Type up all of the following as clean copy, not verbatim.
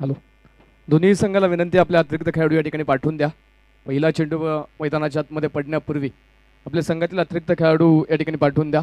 Hello, दोन्ही संघाला विनंती आपल्या अतिरिक्त खेळाडू या ठिकाणी पाठवून द्या. पहिला चेंडू मैदानाच्या आतमध्ये पडण्यापूर्वी आपल्या संघातील अतिरिक्त खेळाडू या ठिकाणी पाठवून द्या.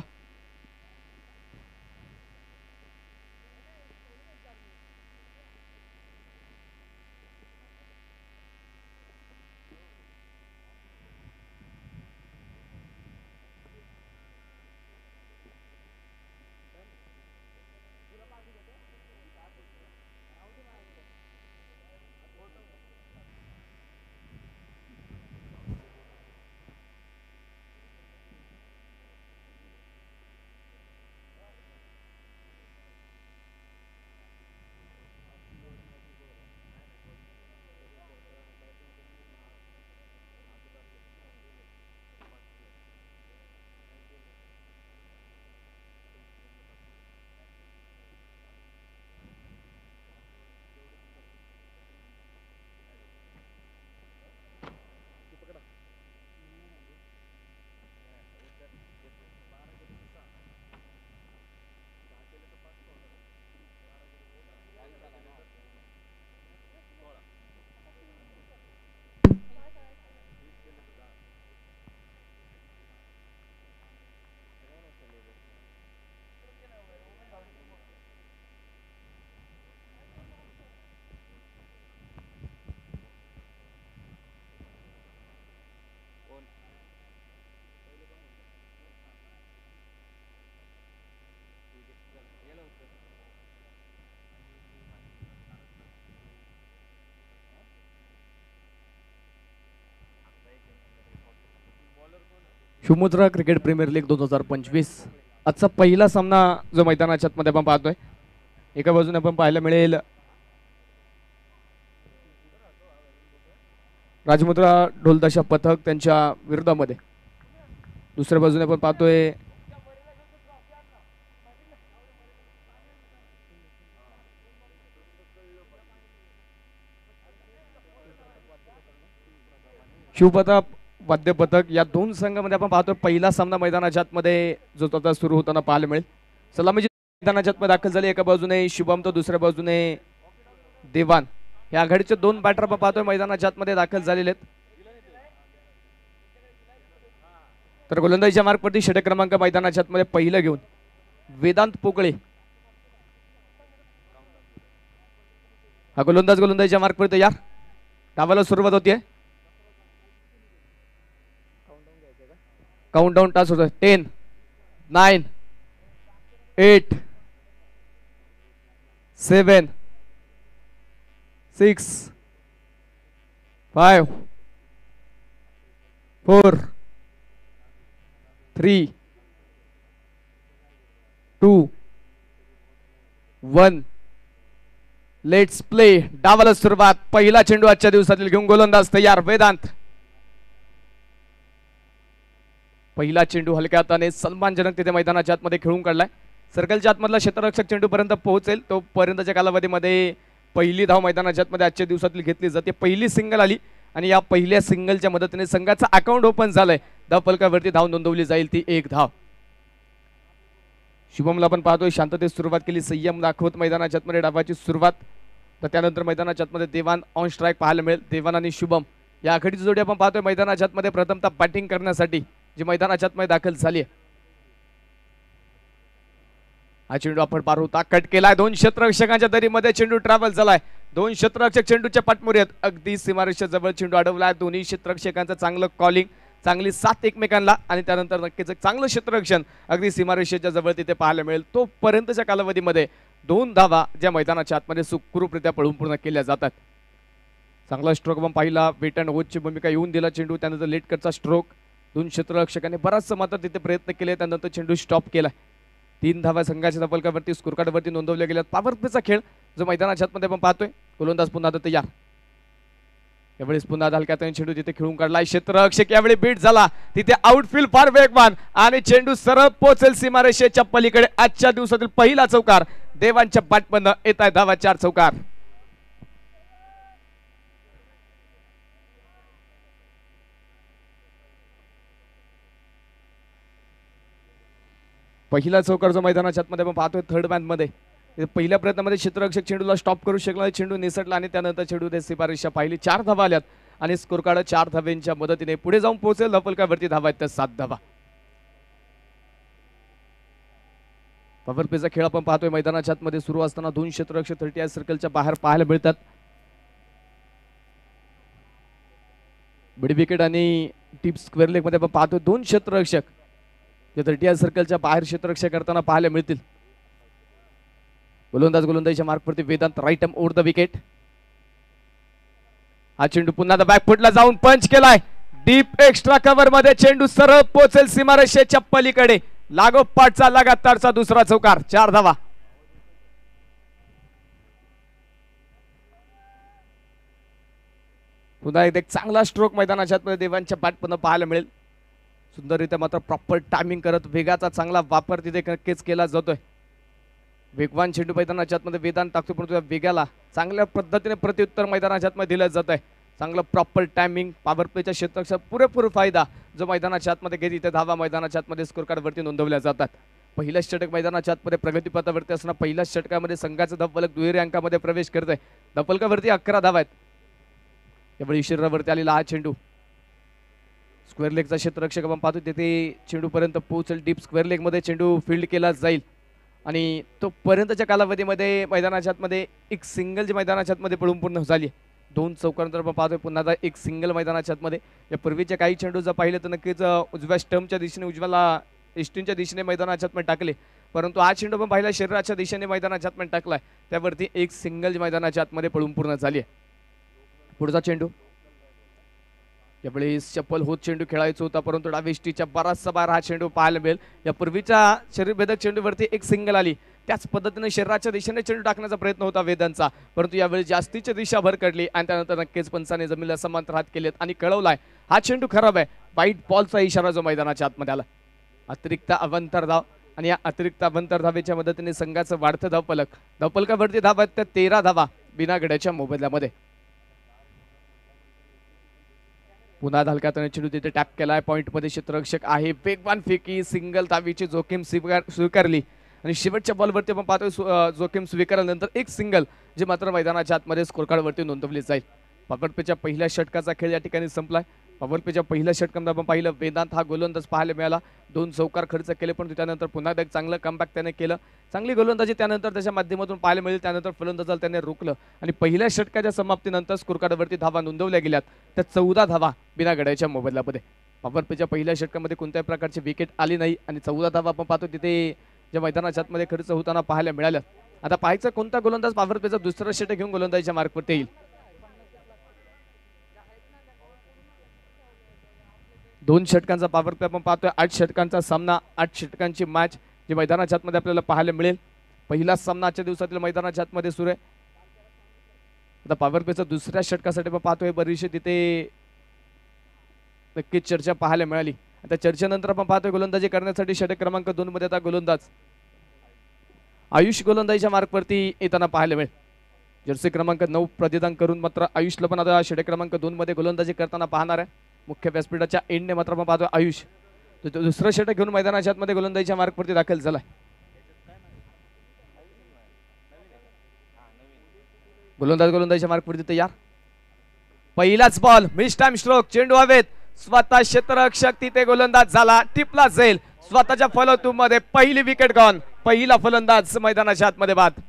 शिवमुद्रा क्रिकेट प्रीमियर लीग 2025 आजचा पहिला सामना जो मैदानाच्या आतमध्ये आपण पाहतोय. एका बाजूने आपण पाहायला मिळेल राजमुद्रा ढोलताशा पथक त्यांच्या विरोधामध्ये, दुसऱ्या बाजूने आपण पाहतोय शिवप्रताप वाद्य पथक. या दोन संघामध्ये आपण पाहतोय पहिला सामना मैदानाच्या आतमध्ये जो आता सुरू होताना पाहायला मिळेल. सलामीची मैदानाच्या आतमध्ये दाखल झाली. एका बाजूने शुभम तर दुसऱ्या बाजूने देवान. या आघाडीचे दोन बॅटर आपण पाहतोय मैदानाच्या आतमध्ये दाखल झालेले आहेत. तर गोलंदाजीच्या मार्कवरती षटक क्रमांक मैदानाच्या आतमध्ये पहिलं घेऊन वेदांत पोकळे हा गोलंदाजीच्या मार्कवरती तयार. डावाला सुरुवात होतीये. काउंटडाऊन टास होतोय. 10 9 8 7 6 5 4 3 2 1 लेट्स प्ले. डावाला सुरुवात. पहिला चेंडू आजच्या दिवसातील घेऊन गोलंदाज तयार वेदांत. पहिला चेंडू हलक्या हाताने सन्मानजनक तिथे मैदानाच्या आतमध्ये खेळून काढलाय. सर्कलच्या आतमधला क्षेत्ररक्षक चेंडू पर्यंत पोहोचेल तोपर्यंतच्या कालावधीमध्ये पहिली धाव मैदानाच्या आतमध्ये आजच्या दिवसातील घेतली जाते. पहिली सिंगल आली आणि या पहिल्या सिंगलच्या मदतीने संघाचा अकाउंट ओपन झालंय. धाव फलकावरती धाव नोंदवली जाईल ती 1 धाव. शुभमला आपण पाहतोय शांततेत सुरुवात केली, संयम दाखवत मैदानाच्या आतमध्ये डावाची सुरुवात. तर त्यानंतर मैदानाच्या आतमध्ये देवान ऑन स्ट्राईक पाहायला मिळेल. देवान आणि शुभम या आघाडीची जोडी आपण पाहतोय मैदानाच्या आतमध्ये प्रथमतः बॅटिंग करण्यासाठी जी मैदानाच्या आतमध्ये दाखल झाली आहे. हा चेंडू आपण पार होता कट केलाय. दोन क्षेत्ररक्षकांच्या दरीमध्ये चेंडू ट्रॅव्हल झालाय. दोन क्षेत्ररक्षक चेंडूच्या पाठमोरी आहेत. अगदी सीमारेषेच्या जवळ चेंडू अडवलाय. दोन्ही क्षेत्ररक्षकांचं चांगलं कॉलिंग, चांगली साथ एकमेकांना आणि त्यानंतर नक्कीच चांगलं क्षेत्ररक्षण अगदी सीमारेषेच्या जवळ तिथे पाहायला मिळेल. तोपर्यंतच्या कालावधीमध्ये 2 धावा ज्या मैदानाच्या आतमध्ये सुखरूपरित्या पळून पूर्ण केल्या जातात. चांगला स्ट्रोक आपण पाहिला. वेट अँड वॉचची भूमिका येऊन दिला चेंडू. त्यानंतर लेट कटचा स्ट्रोक. दोन क्षेत्ररक्षकांनी बराचसा मात्र तिथे प्रयत्न केले. त्यानंतर चेंडू स्टॉप केला. 3 धावा संघाच्या फलकावरती स्कोर कार्डवरती नोंदवल्या गेल्या. पॉवर प्लेचा खेळ जो मैदानाच्या आतमध्ये आपण पाहतोय. गोलंदाज पुन्हा तयार. यावेळेस पुन्हा हलक्यात चेंडू तिथे खेळून काढला. क्षेत्ररक्षक यावेळी बीट झाला. तिथे आउटफील्ड फार वेगवान आणि चेंडू सरळ पोहोचेल सीमारेषेच्या पलीकडे. आजच्या दिवसातील पहिला चौकार देवांच्या बॅटमधनं येत आहे. धावा 4 चौकार. पहिला चौकार जो मैदानाच्या आतमध्ये आपण पाहतोय थर्ड मॅन मध्ये पहिल्या प्रयत्नामध्ये क्षेत्ररक्षक चेंडूला स्टॉप करू शकला, चेंडू निसटला आणि त्यानंतर चेंडू शिफारशीच्या पाहिली 4 धावा आल्यात आणि स्कोर कार्ड 4 धावांच्या मदतीने पुढे जाऊन पोहोचेल. धपलकावरती धावा आहेत 7 धावा. पॉवर प्लेचा खेळ आपण पाहतोय मैदानाच्या आतमध्ये सुरू असताना 2 क्षेत्ररक्षक 30 सर्कलच्या बाहेर पाहायला मिळतात. मिड विकेट आणि टीप स्क्वेअर लेग मध्ये आपण पाहतोय 2 क्षेत्ररक्षक जे 30 सर्कलच्या बाहेर क्षेत्ररक्षक करताना पाहायला मिळतील. गोलंदाजीच्या मार्कवरती Vedant right arm over the wicket. हा चेंडू पुन्हा बॅकफुटला जाऊन पंच केलाय. डीप एक्स्ट्रा कव्हर मध्ये चेंडू सरळ पोहोचेल सीमारेषेच्या पलीकडे. लागोपाठचा लगातारचा दुसरा चौकार. 4 धावा. पुन्हा एक चांगला स्ट्रोक मैदानाच्या आतमध्ये देवांच्या बॅट पुन्हा पाहायला मिळेल. सुंदररित्या मात्र प्रॉपर टायमिंग करत वेगाचा चांगला वापर तिथे नक्कीच केला जातोय. वेगवान चेंडू मैदानाच्या आतमध्ये वेदांत टाकतो, परंतु त्या वेगाला चांगल्या पद्धतीने प्रत्युत्तर मैदानाच्या आतमध्ये दिलं जात आहे. चांगलं प्रॉपर टायमिंग, पॉवर प्लेच्या क्षेत्राचा पुरेपूर फायदा जो मैदानाच्या आतमध्ये घेत इथे धावा मैदानाच्या आतमध्ये स्कोर कार्डवरती नोंदवल्या जातात. पहिल्याच षटक मैदानाच्या आतमध्ये प्रगतीपथावरती असताना पहिल्याच षटकामध्ये संघाचा धपलक दुहेरी अंकामध्ये प्रवेश करत आहे. धपलकावरती 11 धावा आहेत. यावेळी शरीरावरती आलेला हा चेंडू स्क्वेअर लेगचा क्षेत्ररक्षक आपण पाहतो तिथे चेंडू पर्यंत पोहोचेल. डीप स्क्वेअर लेग मध्ये चेंडू फील्ड केला जाईल आणि तो पर्यंतच्या कालावधीमध्ये मैदानाच्या आतमध्ये एक सिंगल जे मैदानाच्या आतमध्ये पळून पूर्ण झाली. 2 चौकांतर आपण पाहतोय पुन्हा एक सिंगल मैदानाच्या आतमध्ये. या पूर्वीच्या काही चेंडू जर पाहिलं तर नक्कीच उजव्या स्टंपच्या दिशेने उजव्याला इस्टिनच्या दिशेने मैदानाच्या आतमध्ये टाकले, परंतु हा चेंडू पण पाहिला शरीराच्या दिशेने मैदानाच्या आतमध्ये टाकलाय. त्यावरती एक सिंगल मैदानाच्या आतमध्ये पळून पूर्ण झाली आहे. पुढचा चेंडू यावेळी चप्पल होत चेंडू खेळायचा होता, परंतु डावीष्टीच्या बराचसा बाहेर हा चेंडू पाहायला मिळेल. या पूर्वीच्या शरीरभेदक चेंडूवरती एक सिंगल आली, त्याच पद्धतीने शरीराच्या दिशेने चेंडू टाकण्याचा प्रयत्न होता वेदांचा, परंतु यावेळी जास्तीची दिशा भर काढली आणि त्यानंतर नक्कीच पंचाने जमिनीला समांतर हात केलेत आणि कळवलाय हा चेंडू खराब आहे. वाईट बॉलचा इशारा जो मैदानाच्या आतमध्ये आला. अतिरिक्त अवंतर धाव आणि या अतिरिक्त अवंतर धावेच्या मदतीने संघाचं वाढतं धावफलक. धावफलकावरती धावा त्या 13 धावा बिना गड्याच्या मोबदल्यामध्ये. पुन्हा हलक्यात चेंडू तिथे टॅप केलाय. पॉइंट मध्ये क्षेत्ररक्षक आहे. वेगवान फेकी सिंगल धावीची जोखीम स्वीकारली आणि शेवटच्या बॉलवरती आपण पाहतोय जोखीम स्वीकारल्यानंतर एक सिंगल जे मात्र मैदानाच्या आतमध्ये स्कोर कार्डवरती नोंदवली जाईल. पॉवर प्लेच्या पहिल्या षटकाचा खेळ या ठिकाणी संपलाय. पॉवर प्लेच्या पहिल्या षटकामध्ये आपण पाहिलं वेदांत हा गोलंदाज पाहायला मिळाला. 2 चौकार खर्च केले, पण त्यानंतर पुन्हा एक चांगलं कमबॅक त्याने केलं. चांगली गोलंदाजी त्यानंतर त्याच्या माध्यमातून पाहायला मिळेल. त्यानंतर फलंदाजाला त्याने रोखलं आणि पहिल्या षटकाच्या समाप्तीनंतर स्कोर कार्डवरती धावा नोंदवल्या गेल्यात त्या 14 धावा बिना गड्याच्या मोबदल्यामध्ये. पॉवर प्लेच्या पहिल्या षटकामध्ये कोणत्याही प्रकारची विकेट आली नाही आणि 14 धावा आपण पाहतो तिथे ज्या मैदानाच्या आतमध्ये खर्च होताना पाहायला मिळाल्या. आता पाहायचं कोणता गोलंदाज पॉवर प्लेचा दुसरा षटक घेऊन गोलंदाजीच्या मार्कवरती येईल. 2 षटकांचा पॉवर प्ले आपण पाहतोय. 8 षटकांचा सामना, 8 षटकांची मॅच जी मैदानाच्या आतमध्ये आपल्याला पाहायला मिळेल. पहिला सामना आजच्या दिवसातील मैदानाच्या आतमध्ये सुरू आहे. आता पॉवर प्लेचा दुसऱ्या षटकासाठी आपण पाहतोय बरीचशी तिथे नक्कीच चर्चा पाहायला मिळाली. आता चर्चेनंतर आपण पाहतोय गोलंदाजी करण्यासाठी षटक क्रमांक 2 मध्ये आता गोलंदाज आयुष गोलंदाजीच्या मार्कवरती येताना पाहायला मिळेल. जर्सी क्रमांक 9 प्रतिदान करून मात्र आयुषला पण आता षटक क्रमांक 2 मध्ये गोलंदाजी करताना पाहणार आहे. मुख्य व्यासपीठाच्या एंडने मात्र आपण पाहतोय आयुष दुसरं षटक घेऊन मैदानाच्या आतमध्ये गोलंदाजीच्या मार्कवरती दाखल झालाय. गोलंदाजीच्या मार्कवरती तयार. पहिलाच बॉल मिस टाइम स्ट्रोक. चेंडू हवेत. स्वतः क्षेत्ररक्षक तिथे गोलंदाज झाला. टिपला जाईल. स्वतःच्या फॉलोथ्रू मध्ये पहिली विकेट गॉन. पहिला फलंदाज मैदानाच्या आतमध्ये बाद.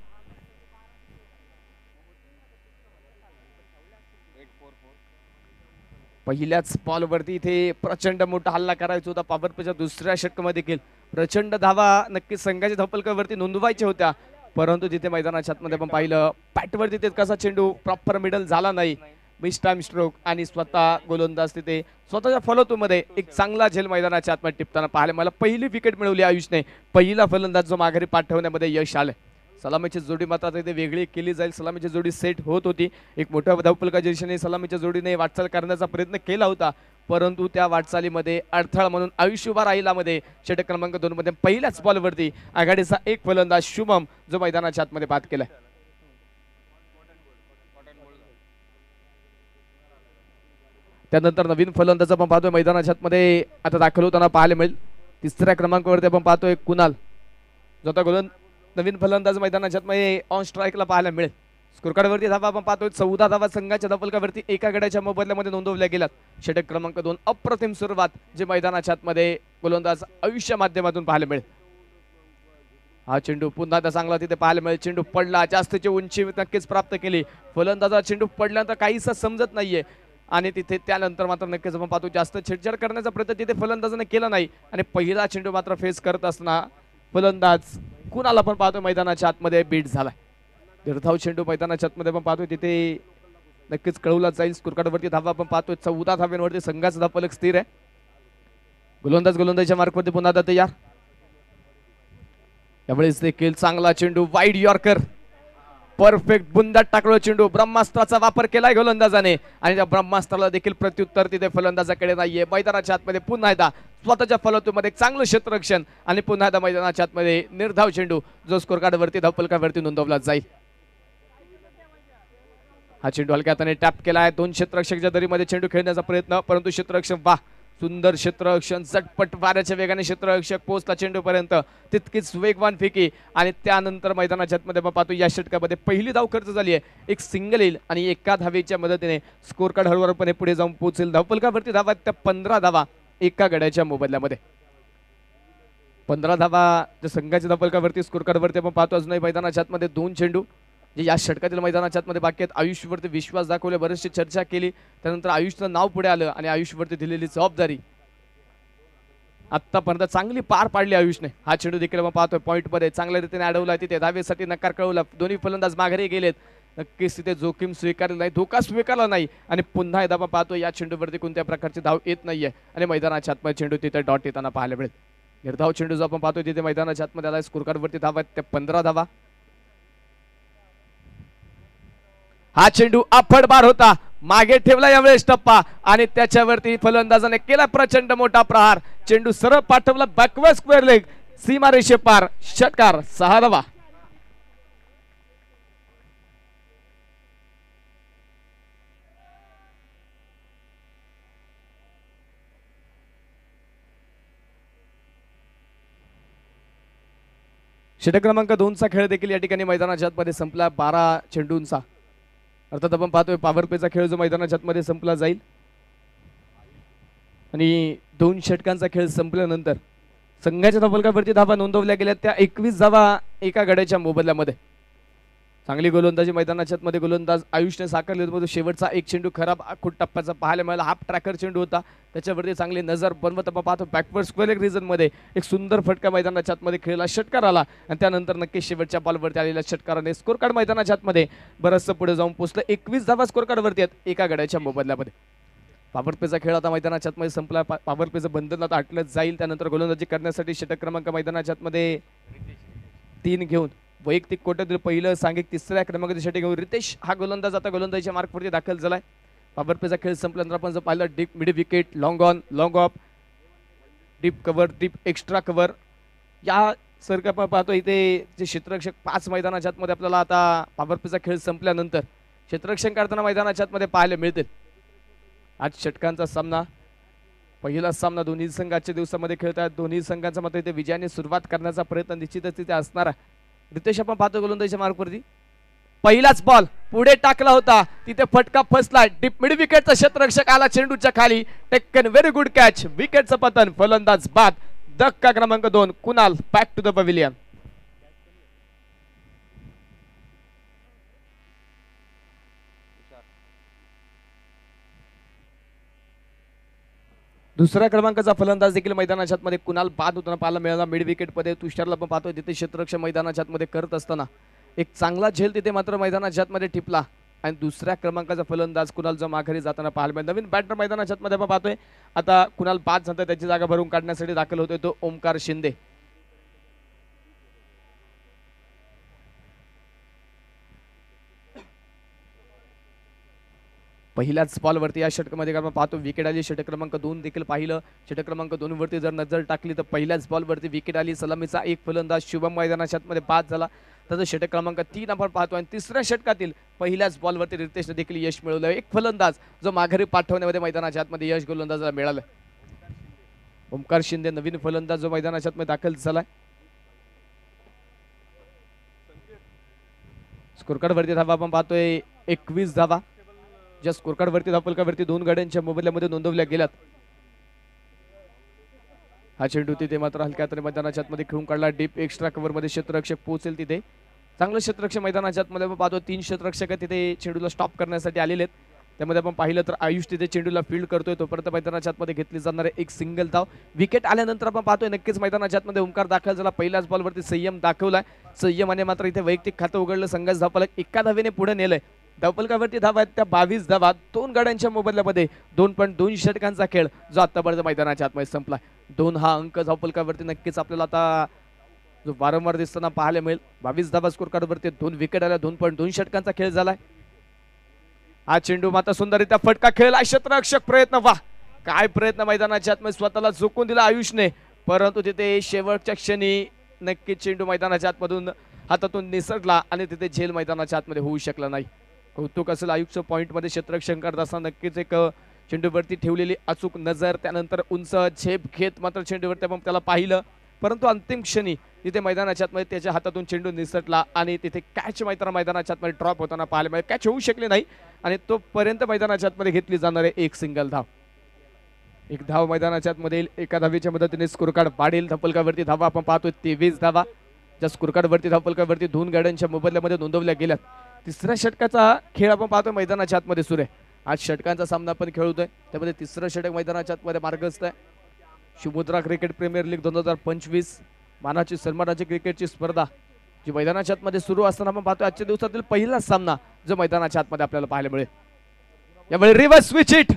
पहिल्याच बॉलवरती इथे प्रचंड मोठा हल्ला करायचा होता. पॉवर प्लेच्या दुसऱ्या षटकामध्ये देखील प्रचंड धावा नक्कीच संघाच्या धावफलकावरती नोंदवायच्या होत्या, परंतु तिथे मैदानाच्या आतमध्ये आपण पाहिलं पॅटवरती तितकासा चेंडू प्रॉपर मिडल झाला नाही. मिस टाइम स्ट्रोक आणि स्वतः गोलंदाज तिथे स्वतःच्या फॉलोथ्रू मध्ये एक चांगला झेल मैदानाच्या आतमध्ये टिपताना पाहायला मला पहिली विकेट मिळवली आयुषने. पहिला फलंदाज जो माघारी पाठवण्यामध्ये यश आलं. सलामीची जोडी मात्र तिथे वेगळी केली जाईल. सलामीची जोडी सेट होत होती. एक मोठ्या धावफलकाच्या दिशेने सलामीच्या जोडीने वाटचाल करण्याचा प्रयत्न केला होता, परंतु त्या वाटचालीमध्ये अडथळा म्हणून आयुष उभा राहिला. मध्ये षटक क्रमांक 2 मध्ये पहिल्याच बॉलवरती आघाडीचा एक फलंदाज शुभम जो मैदानाच्या आतमध्ये बाद केलाय. त्यानंतर नवीन फलंदाज आपण पाहतोय मैदानाच्या आतमध्ये आता दाखल होताना पाहायला मिळेल. तिसऱ्या क्रमांकावरती आपण पाहतोय कुणाल जो आता नवीन फलंदाज मैदानाच्या मध्ये ऑन स्ट्राईकला पाहायला मिळेल. स्कोर कार्डवरती धावा आपण पाहतोय 14 धावा संघाच्या धपलकावरती एका गड्याच्या मोबदल्यामध्ये नोंदवल्या गेल्यात. षटक क्रमांक 2 अप्रतिम सुरुवात जे मैदानाच्या आतमध्ये गोलंदाज आयुष्या माध्यमातून पाहायला मिळेल. हा चेंडू पुन्हा एकदा चांगला तिथे पाहायला मिळेल. चेंडू पडला, जास्तची उंची नक्कीच प्राप्त केली. फलंदाजा चेंडू पडल्यानंतर काहीच समजत नाहीये आणि तिथे त्यानंतर मात्र नक्कीच आपण पाहतो जास्त छेडछाड करण्याचा प्रयत्न तिथे फलंदाजाने केला नाही आणि पहिला चेंडू मात्र फेस करत असताना फलंदाज कुणाला पण पाहतो मैदानाच्या आतमध्ये बीट झाला. निर्धाव चेंडू मैदानाच्या आतमध्ये पण पाहतोय तिथे नक्कीच कळवला जाईल. स्कोर कार्डवरती धावा आपण पाहतोय 14 धाव्यांवरती संघाचा धापलक स्थिर आहे. गोलंदाजच्या मार्कवरती पुन्हा एकदा तयार. त्यावेळेस देखील चांगला चेंडू वाईड यॉर्कर परफेक्ट बुंदात टाकलो चेंडू. ब्रह्मास्त्राचा वापर केलाय गोलंदाजाने आणि त्या ब्रह्मास्त्राला देखील प्रत्युत्तर तिथे फलंदाजाकडे नाहीये. मैदानाच्या आतमध्ये पुन्हा एकदा स्वतःच्या फलतूमध्ये चांगलं क्षेत्ररक्षण आणि पुन्हा एकदा मैदानाच्या आतमध्ये निर्धाव चेंडू जो स्कोर कार्डवरती धावफलकावरती नोंदवला जाईल. हा चेंडू हलक्या हाताने टॅप केलाय. 2 क्षेत्ररक्षकच्या दरीमध्ये चेंडू खेळण्याचा प्रयत्न परंतु क्षेत्ररक्षक वाह सुंदर क्षेत्ररक्षण झटपट वाऱ्याच्या वेगाने क्षेत्ररक्षक पोहोचला चेंडूपर्यंत. तितकीच वेगवान फेकी आणि त्यानंतर मैदानाच्या आतमध्ये पाहतो या षटकामध्ये पहिली धाव खर्च झाली आहे. एक सिंगल येईल आणि एका धावेच्या मदतीने स्कोर कार्ड हळूवारपणे पुढे जाऊन पोहोचेल. धावफलकावरती धावा त्या 15 धावा एका गड्याच्या मोबदल्यामध्ये. 15 धावा संघाच्या धावफलकावरती स्कोर कार्डवरती आपण पाहतो. अजूनही मैदानाच्या आतमध्ये 2 चेंडू जे या षटकातील मैदानाच्या आतमध्ये बाकी आहेत. आयुष्यवरती विश्वास दाखवले, बरेचशी चर्चा केली, त्यानंतर आयुषचं नाव पुढे आलं आणि आयुष्यवरती दिलेली जबाबदारी आतापर्यंत चांगली पार पाडली आयुषने. हा चेंडू देखील आपण पाहतोय पॉईंट मध्ये चांगल्या रीतीने अडवला. तिथे धावेसाठी नकार कळवला. दोन्ही फलंदाज माघारी गेलेत. नक्कीच तिथे जोखीम स्वीकारली नाही, धोका स्वीकारला नाही आणि पुन्हा एकदा आपण पाहतो या चेंडूवरती कोणत्या प्रकारची धाव येत नाहीये आणि मैदानाच्या आतमध्ये चेंडू तिथे डॉट येताना पाहायला मिळेल. निर्धाव चेंडू जो आपण पाहतोय तिथे मैदानाच्या आतमध्ये आला. स्कोर कार्डवरती धावा त्या 15 धावा. हा चेंडू अफड बार होता, मागे ठेवला यावेळेस टप्पा आणि त्याच्यावरती फलंदाजाने केला प्रचंड मोठा प्रहार. चेंडू सरळ पाठवला बॅकवर्ड स्क्वेअर लेग सीमारेषे पार. षटकार 6 धावा. षटक क्रमांक 2चा खेळ देखील या ठिकाणी मैदानाच्या आतमध्ये संपला. 12 चेंडूंचा अर्थात आपण पाहतोय पॉवर प्लेचा खेळ जो मैदानाच्या आतमध्ये संपला जाईल आणि 2 षटकांचा खेळ संपल्यानंतर संघाच्या धावफलकावरती धावा नोंदवल्या गेल्या त्या 21 धावा एका गड्याच्या मोबदल्यामध्ये. चांगली गोलंदाजी मैदानाच्या आतमध्ये गोलंदाज आयुषने साकारले होते. शेवटचा एक चेंडू खराब आखूट टप्प्याचा पाहायला मिळाला. हाफ ट्रॅकर चेंडू होता, त्याच्यावरती चांगली नजर बनवत आपण पाहतो बॅकवर्ड स्क्वेअर रिजन मध्ये एक सुंदर फटका मैदानाच्या आतमध्ये खेळला. षटकार आला आणि त्यानंतर नक्कीच शेवटच्या बॉलवरती आलेल्या षटकाराने स्कोर कार्ड मैदानाच्या आतमध्ये बरंचसं पुढे जाऊन पोहोचलं. 21 धावा स्कोर कार्डवरती आहेत एका गड्याच्या मोबदल्यामध्ये. पॉवर प्लेचा खेळ आता मैदानाच्या आतमध्ये संपला. पॉवर प्लेचं बंधन आता आटलं जाईल. त्यानंतर गोलंदाजी करण्यासाठी षटक क्रमांक मैदानाच्या आतमध्ये 3 घेऊन वैयक्तिक कोट्यातील पहिलं सांघिक 3ऱ्या क्रमांकाचे षटक घेऊन रितेश हा गोलंदाज आता गोलंदाजीच्या मार्कवरती दाखल झालाय. पॉवर प्लेचा खेळ संपल्यानंतर आपण जर पाहिलं deep mid wicket, long on, long of, deep cover, deep extra cover या सारखं आपण पाहतो. इथे जे क्षेत्ररक्षक 5 मैदानाच्या आतमध्ये आपल्याला आता पॉवर प्लेचा खेळ संपल्यानंतर क्षेत्ररक्षण करताना मैदानाच्या आतमध्ये पाहायला मिळतील. आज षटकांचा सामना, पहिला सामना दोन्ही संघाच्या दिवसामध्ये खेळतात. दोन्ही संघांचा मात्र इथे विजयाने सुरुवात करण्याचा प्रयत्न निश्चितच तिथे असणार आहे. रितेश आपण पाहतो गोलंदाजीच्या मार्कवरती पहिलाच बॉल पुढे टाकला होता, तिथे फटका फसला. डीप मिड विकेटचा क्षेत्ररक्षक आला चेंडूच्या खाली. Taken very good catch. विकेटचं पतन, फलंदाज बाद. धक्का क्रमांक 2 Kunal back to the pavilion. दुसऱ्या क्रमांकाचा फलंदाज देखील मैदानाच्या आतमध्ये कुणाल बाद होताना पाहायला मिळाला. मिड विकेट मध्ये तुषारला पण पाहतोय तिथे क्षेत्ररक्षक मैदानाच्या आतमध्ये करत असताना एक चांगला झेल तिथे मात्र मैदानाच्या आतमध्ये टिपला आणि दुसऱ्या क्रमांकाचा फलंदाज कुणाल जो माघारी जाताना पाहायला मिळाला. नवीन बॅटर मैदानाच्या आतमध्ये आपण पाहतोय आता कुणाल बाद झाला, त्याची जागा भरून काढण्यासाठी दाखल होतोय तो ओमकार शिंदे. पहिल्याच बॉलवरती या षटकामध्ये आपण पाहतो विकेट आली. षटक क्रमांक 2 देखील पाहिलं. षटक क्रमांक 2 वरती जर नजर टाकली तर पहिल्याच बॉलवरती विकेट आली. सलामीचा एक फलंदाज शुभम मैदानाच्या आतमध्ये बाद झाला. त्याचा षटक क्रमांक 3 आपण पाहतो आणि तिसऱ्या षटकातील पहिल्याच बॉलवरती रितेशने देखील यश मिळवलं. एक फलंदाज जो माघारी पाठवण्यामध्ये मैदानाच्या आतमध्ये यश गोलंदाजाला मिळालं. ओमकार शिंदे नवीन फलंदाज जो मैदानाच्या आतमध्ये दाखल झालाय. स्कोरकार्ड वरती धावा आपण पाहतोय 21 धावा, ज्या स्कोरकार्ड वरती धावफलकावरती 2 गाड्यांच्या मोबदल्यामध्ये नोंदवल्या गेल्यात. हा चेंडू तिथे मात्र हलक्या हाताने मैदानाच्या आतमध्ये खेळून काढला. डीप एक्स्ट्रा कव्हर मध्ये क्षेत्ररक्षक पोहोचेल तिथे. चांगलं क्षेत्ररक्षक मैदानाच्या आतमध्ये आपण पाहतो. 3 क्षेत्ररक्षक तिथे चेंडूला स्टॉप करण्यासाठी आलेले आहेत. त्यामध्ये आपण पाहिलं तर आयुष तिथे चेंडूला फील्ड करतोय. तोपर्यंत मैदानाच्या आतमध्ये घेतली जाणारे एक सिंगल धाव. विकेट आल्यानंतर आपण पाहतोय नक्कीच मैदानाच्या आतमध्ये ओंकार दाखल झाला. पहिल्याच बॉलवरती संयम दाखवलाय. संयमाने मात्र इथे वैयक्तिक खातं उघडलं. संघाच धावफलक एका धावेने पुढे नेलंय. धावफलकावरती धावा आहेत त्या 22 धावा. 2 गाड्यांच्या मोबदल्यामध्ये 2.2 षटकांचा खेळ जो आतापर्यंत मैदानाच्या आतमध्ये संपला. 2 हा अंक धावफलकावरती नक्कीच आपल्याला आता जो वारंवार दिसताना पाहायला मिळेल. 22 धावा स्कोर कार्डवरती 2 विकेट आल्या. 2.2 षटकांचा खेळ झालाय. हा चेंडू माता सुंदररित्या फटका खेळला. क्षेत्ररक्षक प्रयत्न, वा काय प्रयत्न मैदानाच्या आतमध्ये स्वतःला झोकून दिला आयुषने, परंतु तिथे शेवटच्या क्षणी नक्कीच चेंडू मैदानाच्या आतमधून हातातून निसटला आणि तिथे झेल मैदानाच्या आतमध्ये होऊ शकला नाही. कौतुक असेल आयुषचं पॉइंट मध्ये क्षेत्ररक्षण करत असताना नक्कीच एक चेंडूवरती ठेवलेली अचूक नजर, त्यानंतर उंच झेप घेत मात्र चेंडूवरती आपण त्याला पाहिलं, परंतु अंतिम क्षणी तिथे मैदानाच्या आतमध्ये त्याच्या हातातून चेंडू निसटला आणि तिथे कॅच मैदानाच्या आतमध्ये ड्रॉप होताना पाहायला मिळाले. कॅच होऊ शकले नाही आणि तोपर्यंत मैदानाच्या आतमध्ये घेतली जाणारे एक सिंगल धाव. एक धाव मैदानाच्या आतमध्ये एका धावेच्या मदतीने स्कोर कार्ड वाढेल. धावफलकावरती धावा आपण पाहतोय 23 धावा, ज्या स्कोर कार्ड वरती धावफलकावरती 2 गाड्यांच्या मोबदल्यामध्ये नोंदवल्या गेल्यात. तिसऱ्या षटकाचा खेळ आपण पाहतोय मैदानाच्या आतमध्ये सुरू आहे. आज षटकांचा सामना आपण खेळतोय, त्यामध्ये तिसरं षटक मैदानाच्या आतमध्ये मार्गस्थ आहे. शिवमुद्रा क्रिकेट प्रीमियर लीग 2025 मानाची सन्मानाची क्रिकेटची स्पर्धा जी मैदानाच्या आतमध्ये सुरू असताना आपण पाहतोय आजच्या दिवसातील पहिलाच सामना जो मैदानाच्या आतमध्ये आपल्याला पाहायला मिळेल. यावेळी रिव्हर्स स्विच हिट,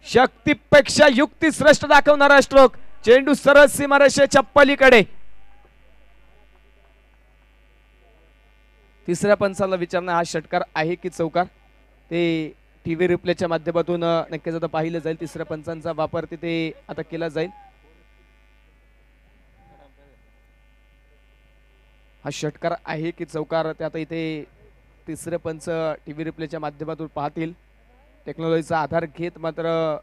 शक्तीपेक्षा युक्ती श्रेष्ठ दाखवणारा स्ट्रोक, चेंडू सरळ सीमारेषेच्या पलीकडे. तिसऱ्या पंचाला विचारणा हा षटकार आहे की चौकार, ते टीव्ही रिप्लेच्या माध्यमातून नक्कीच आता पाहिलं जाईल. तिसऱ्या पंचांचा वापर तिथे आता केला जाईल. हा षटकार आहे की चौकार ते आता इथे तिसरे पंच टीव्ही रिप्लेच्या माध्यमातून पाहतील. टेक्नॉलॉजीचा आधार घेत मात्र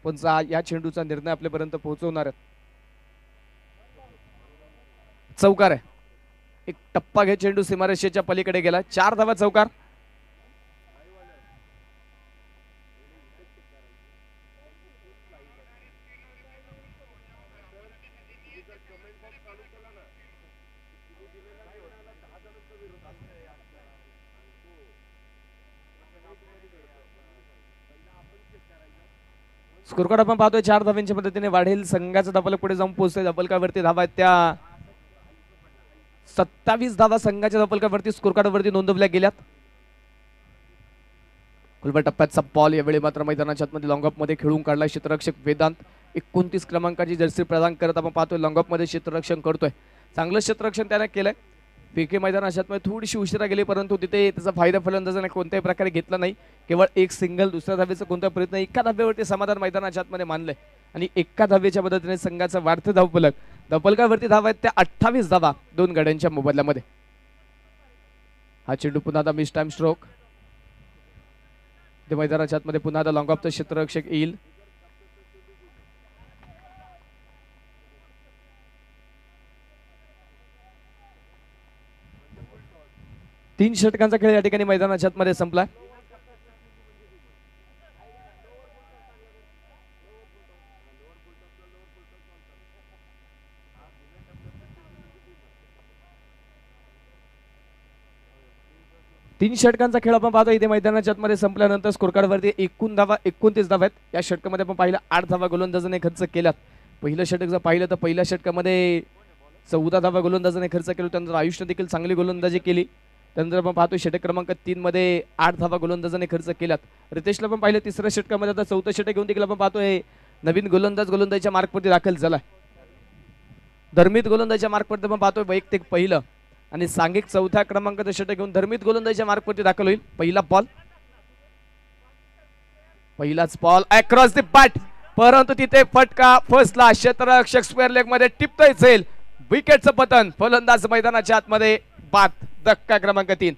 पंच या चेंडूचा निर्णय आपल्यापर्यंत पोहोचवणार आहेत. चौकार आहे. एक टप्पा घेत चेंडू सीमारेषेच्या पलीकडे गेला. 4 धावा चौकार. स्कोर कार्ड आपण पाहतोय 4 धावांच्या मदतीने वाढेल. संघाचा धावफलक पुढे जाऊन पोहोचतोय. धावफलकावरती धावा आहेत त्या 27 धावा संघाच्या धावफलकावरती स्कोर कार्ड वरती नोंदवल्या गेल्यात. खुलबा टप्प्याचा बॉल यावेळी मात्र मैदानाच्या आतमध्ये लॉंग ऑफ मध्ये खेळून काढला क्षेत्ररक्षक वेदांत. 29 क्रमांकाची जर्सी प्रदान करत आपण पाहतोय लॉंग ऑफ मध्ये क्षेत्ररक्षण करतोय. चांगलं क्षेत्ररक्षण त्याने केलंय. पीके मैदानाच्या आतमध्ये थोडीशी उशिरा गेली, परंतु तिथे त्याचा फायदा फलंदाजाने कोणत्याही प्रकारे घेतला नाही. केवळ एक सिंगल, दुसऱ्या धावेचा कोणता प्रयत्न, एका धावेवरती समाधान मैदानाच्या आतमध्ये मानलंय आणि एका धावेच्या मदतीने संघाचा वाढतं धावफलक, धावफलकावरती धावा आहेत त्या 28 धावा 2 गाड्यांच्या मोबदल्यामध्ये. हा चेंडू पुन्हा आता मिस टाइम स्ट्रोक. ते मैदानाच्या आतमध्ये पुन्हा आता लॉंग ऑफचं क्षेत्ररक्षक येईल. तीन षटकांचा खेळ या ठिकाणी मैदानाच्या आतमध्ये संपला. तीन षटकांचा खेळ आपण पाहतो इथे मैदानाच्या आतमध्ये संपल्यानंतर स्कोर कार्ड वरती एकूण धावा 29 धावा आहेत. या षटकामध्ये आपण पाहिलं 8 धावा गोलंदाजाने खर्च केल्यात. पहिलं षटक जर पाहिलं तर पहिल्या षटकामध्ये 14 धावा गोलंदाजाने खर्च केला. त्यानंतर आयुषने देखील चांगली गोलंदाजी केली. त्यानंतर आपण पाहतो षटक क्रमांक 3 मध्ये 8 धावा गोलंदाजाने खर्च केल्यात. रितेशला पण पाहिलं तिसऱ्या षटकामध्ये आता चौथं षटक घेऊन देखील आपण पाहतोय नवीन गोलंदाजीच्या मार्कवरती दाखल झालाय. धर्मित गोलंदाजीच्या मार्कवरती आपण पाहतोय वैयक्तिक पहिलं आणि सांघिक चौथ्या क्रमांकाचं षटक घेऊन धर्मित गोलंदाजीच्या मार्कवरती दाखल होईल. पहिला बॉल, पहिलाच बॉल अक्रॉस द बॅट, परंतु तिथे फटका फसला. क्षेत्ररक्षक स्क्वेअर लेग मध्ये टिपतोय जाईल. विकेटचं पतन, फलंदाज मैदानाच्या आतमध्ये बाद. धक्का क्रमांक 3.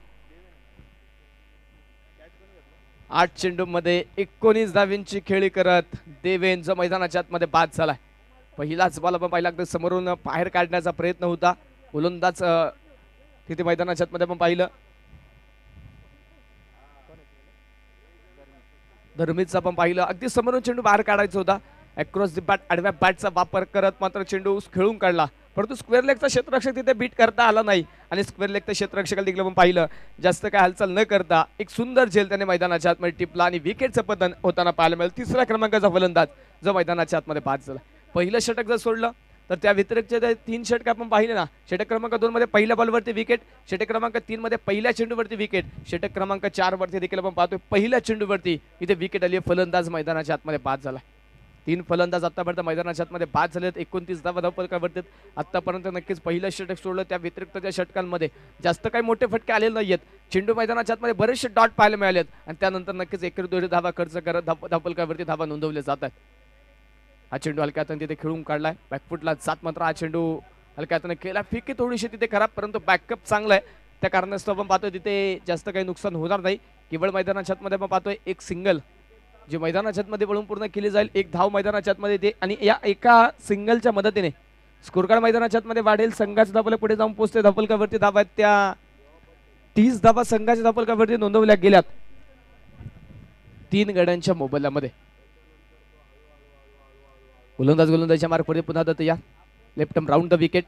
8 चेंडू मध्ये 19 धावींची खेळी करत देवेन जो मैदानाच्या आतमध्ये बाद झालाय. पहिलाच बॉल आपण पाहिला समोरून बाहेर काढण्याचा प्रयत्न होता. गोलंदाज तिथे मैदानाच्या आतमध्ये आपण पाहिलं धर्मीचं आपण पाहिलं अगदी समोरून चेंडू बाहेर काढायचा होता अक्रॉस द बॅट आडव्या बॅटचा वापर करत मात्र चेंडू खेळून काढला परंतु स्क्वेअर लेगचा क्षेत्ररक्षक तिथे बीट करता आला नाही आणि स्क्वेअर लेगच्या क्षेत्ररक्षकाला देखील आपण पाहिलं जास्त काय हालचाल न करता एक सुंदर झेल त्याने मैदानाच्या आतमध्ये टिपला आणि विकेटचं पतन होताना पाहायला मिळेल तिसऱ्या क्रमांकाचा फलंदाज जो मैदानाच्या आतमध्ये बाद झाला पहिलं षटक जर सोडलं तर त्या व्यतिरिक्त 3 षटक आपण पाहिले ना षटक क्रमांक 2 मध्ये पहिल्या बॉलवरती विकेट षटक क्रमांक 3 मध्ये पहिल्या चेंडूवरती विकेट षटक क्रमांक 4 वरती देखील आपण पाहतोय पहिल्या चेंडूवरती इथे विकेट आली फलंदाज मैदानाच्या आतमध्ये बाद झाला 3 फलंदाज आतापर्यंत मैदानाच्या आतमध्ये बाद झालेत 29 धावा धावपलकावरती आतापर्यंत नक्कीच पहिलं षटक सोडलं त्या व्यतिरिक्त त्या षटकांमध्ये जास्त काही मोठे फटके आलेले नाहीयेत चेंडू मैदानाच्या आतमध्ये बरेचसे डॉट पाहायला मिळालेत आणि त्यानंतर नक्कीच 1 धावा खर्च करत धावपलकावरती धावा नोंदवल्या जातात हा चेंडू हलक्या हाताने तिथे खेळून काढलाय बॅकफुटला जात मात्र हा चेंडू हलक्या हाताने केला फिकी थोडीशी तिथे खराब परंतु बॅकअप चांगला आहे त्या कारणास्तव आपण पाहतोय तिथे जास्त काही नुकसान होणार नाही केवळ मैदानाच्या आतमध्ये आपण पाहतोय एक सिंगल जे मैदानाच्या आतमध्ये वळून पूर्ण केली जाईल एक धाव मैदानाच्या आतमध्ये येते आणि या एका सिंगलच्या मदतीने स्कोर कार्ड मैदानाच्या आतमध्ये वाढेल संघाच्या धावपला पुढे जाऊन पोहोचते धावपलकावरती धावा आहेत त्या 30 धावा संघाच्या धावपलकावरती नोंदवल्या गेल्यात 3 गड्यांच्या मोबदल्यामध्ये गोलंदाजच्या मार्गपुढे पुन्हा दत्त या left arm round the wicket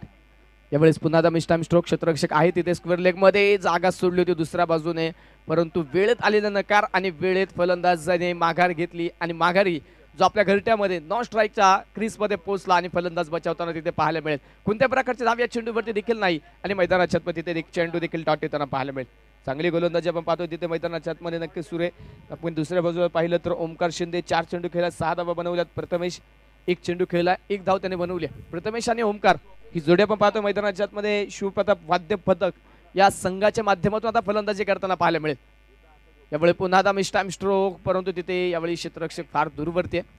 यावेळेस पुन्हा द मिस्टाइम स्ट्रोक क्षेत्ररक्षक आहे तिथे स्क्वेअर लेग मध्ये जागा सोडली होती दुसऱ्या बाजूने परंतु वेळेत आलेला नकार आणि वेळेत फलंदाजाने माघार घेतली आणि माघारी जो आपल्या घरट्यामध्ये नॉन स्ट्राईकच्या क्रीजमध्ये पोहोचला आणि फलंदाज बचावताना तिथे पाहायला मिळेल कोणत्या प्रकारचे धाव या चेंडूवरती देखील नाही आणि मैदानाच्या आतमध्ये तिथे चेंडू देखील डॉट येताना पाहायला मिळेल चांगली गोलंदाजी आपण पाहतोय तिथे मैदानाच्या आतमध्ये नक्कीच सुरू आहे आपण दुसऱ्या बाजूला पाहिलं तर ओमकार शिंदे 4 चेंडू खेळला 6 धावा बनवल्यात प्रथमेश 1 चेंडू खेळला 1 धाव त्याने बनवली प्रथमेश आणि ओमकार ही जोडी आपण पाहतो मैदानाच्या आतमध्ये शिवप्रताप वाद्य पथक या संघाच्या माध्यमातून आता फलंदाजी करताना पाहायला मिळेल यावेळी पुन्हा आता मिस्टाइम स्ट्रोक परंतु तिथे यावेळी क्षेत्ररक्षक फार दूरवरती आहे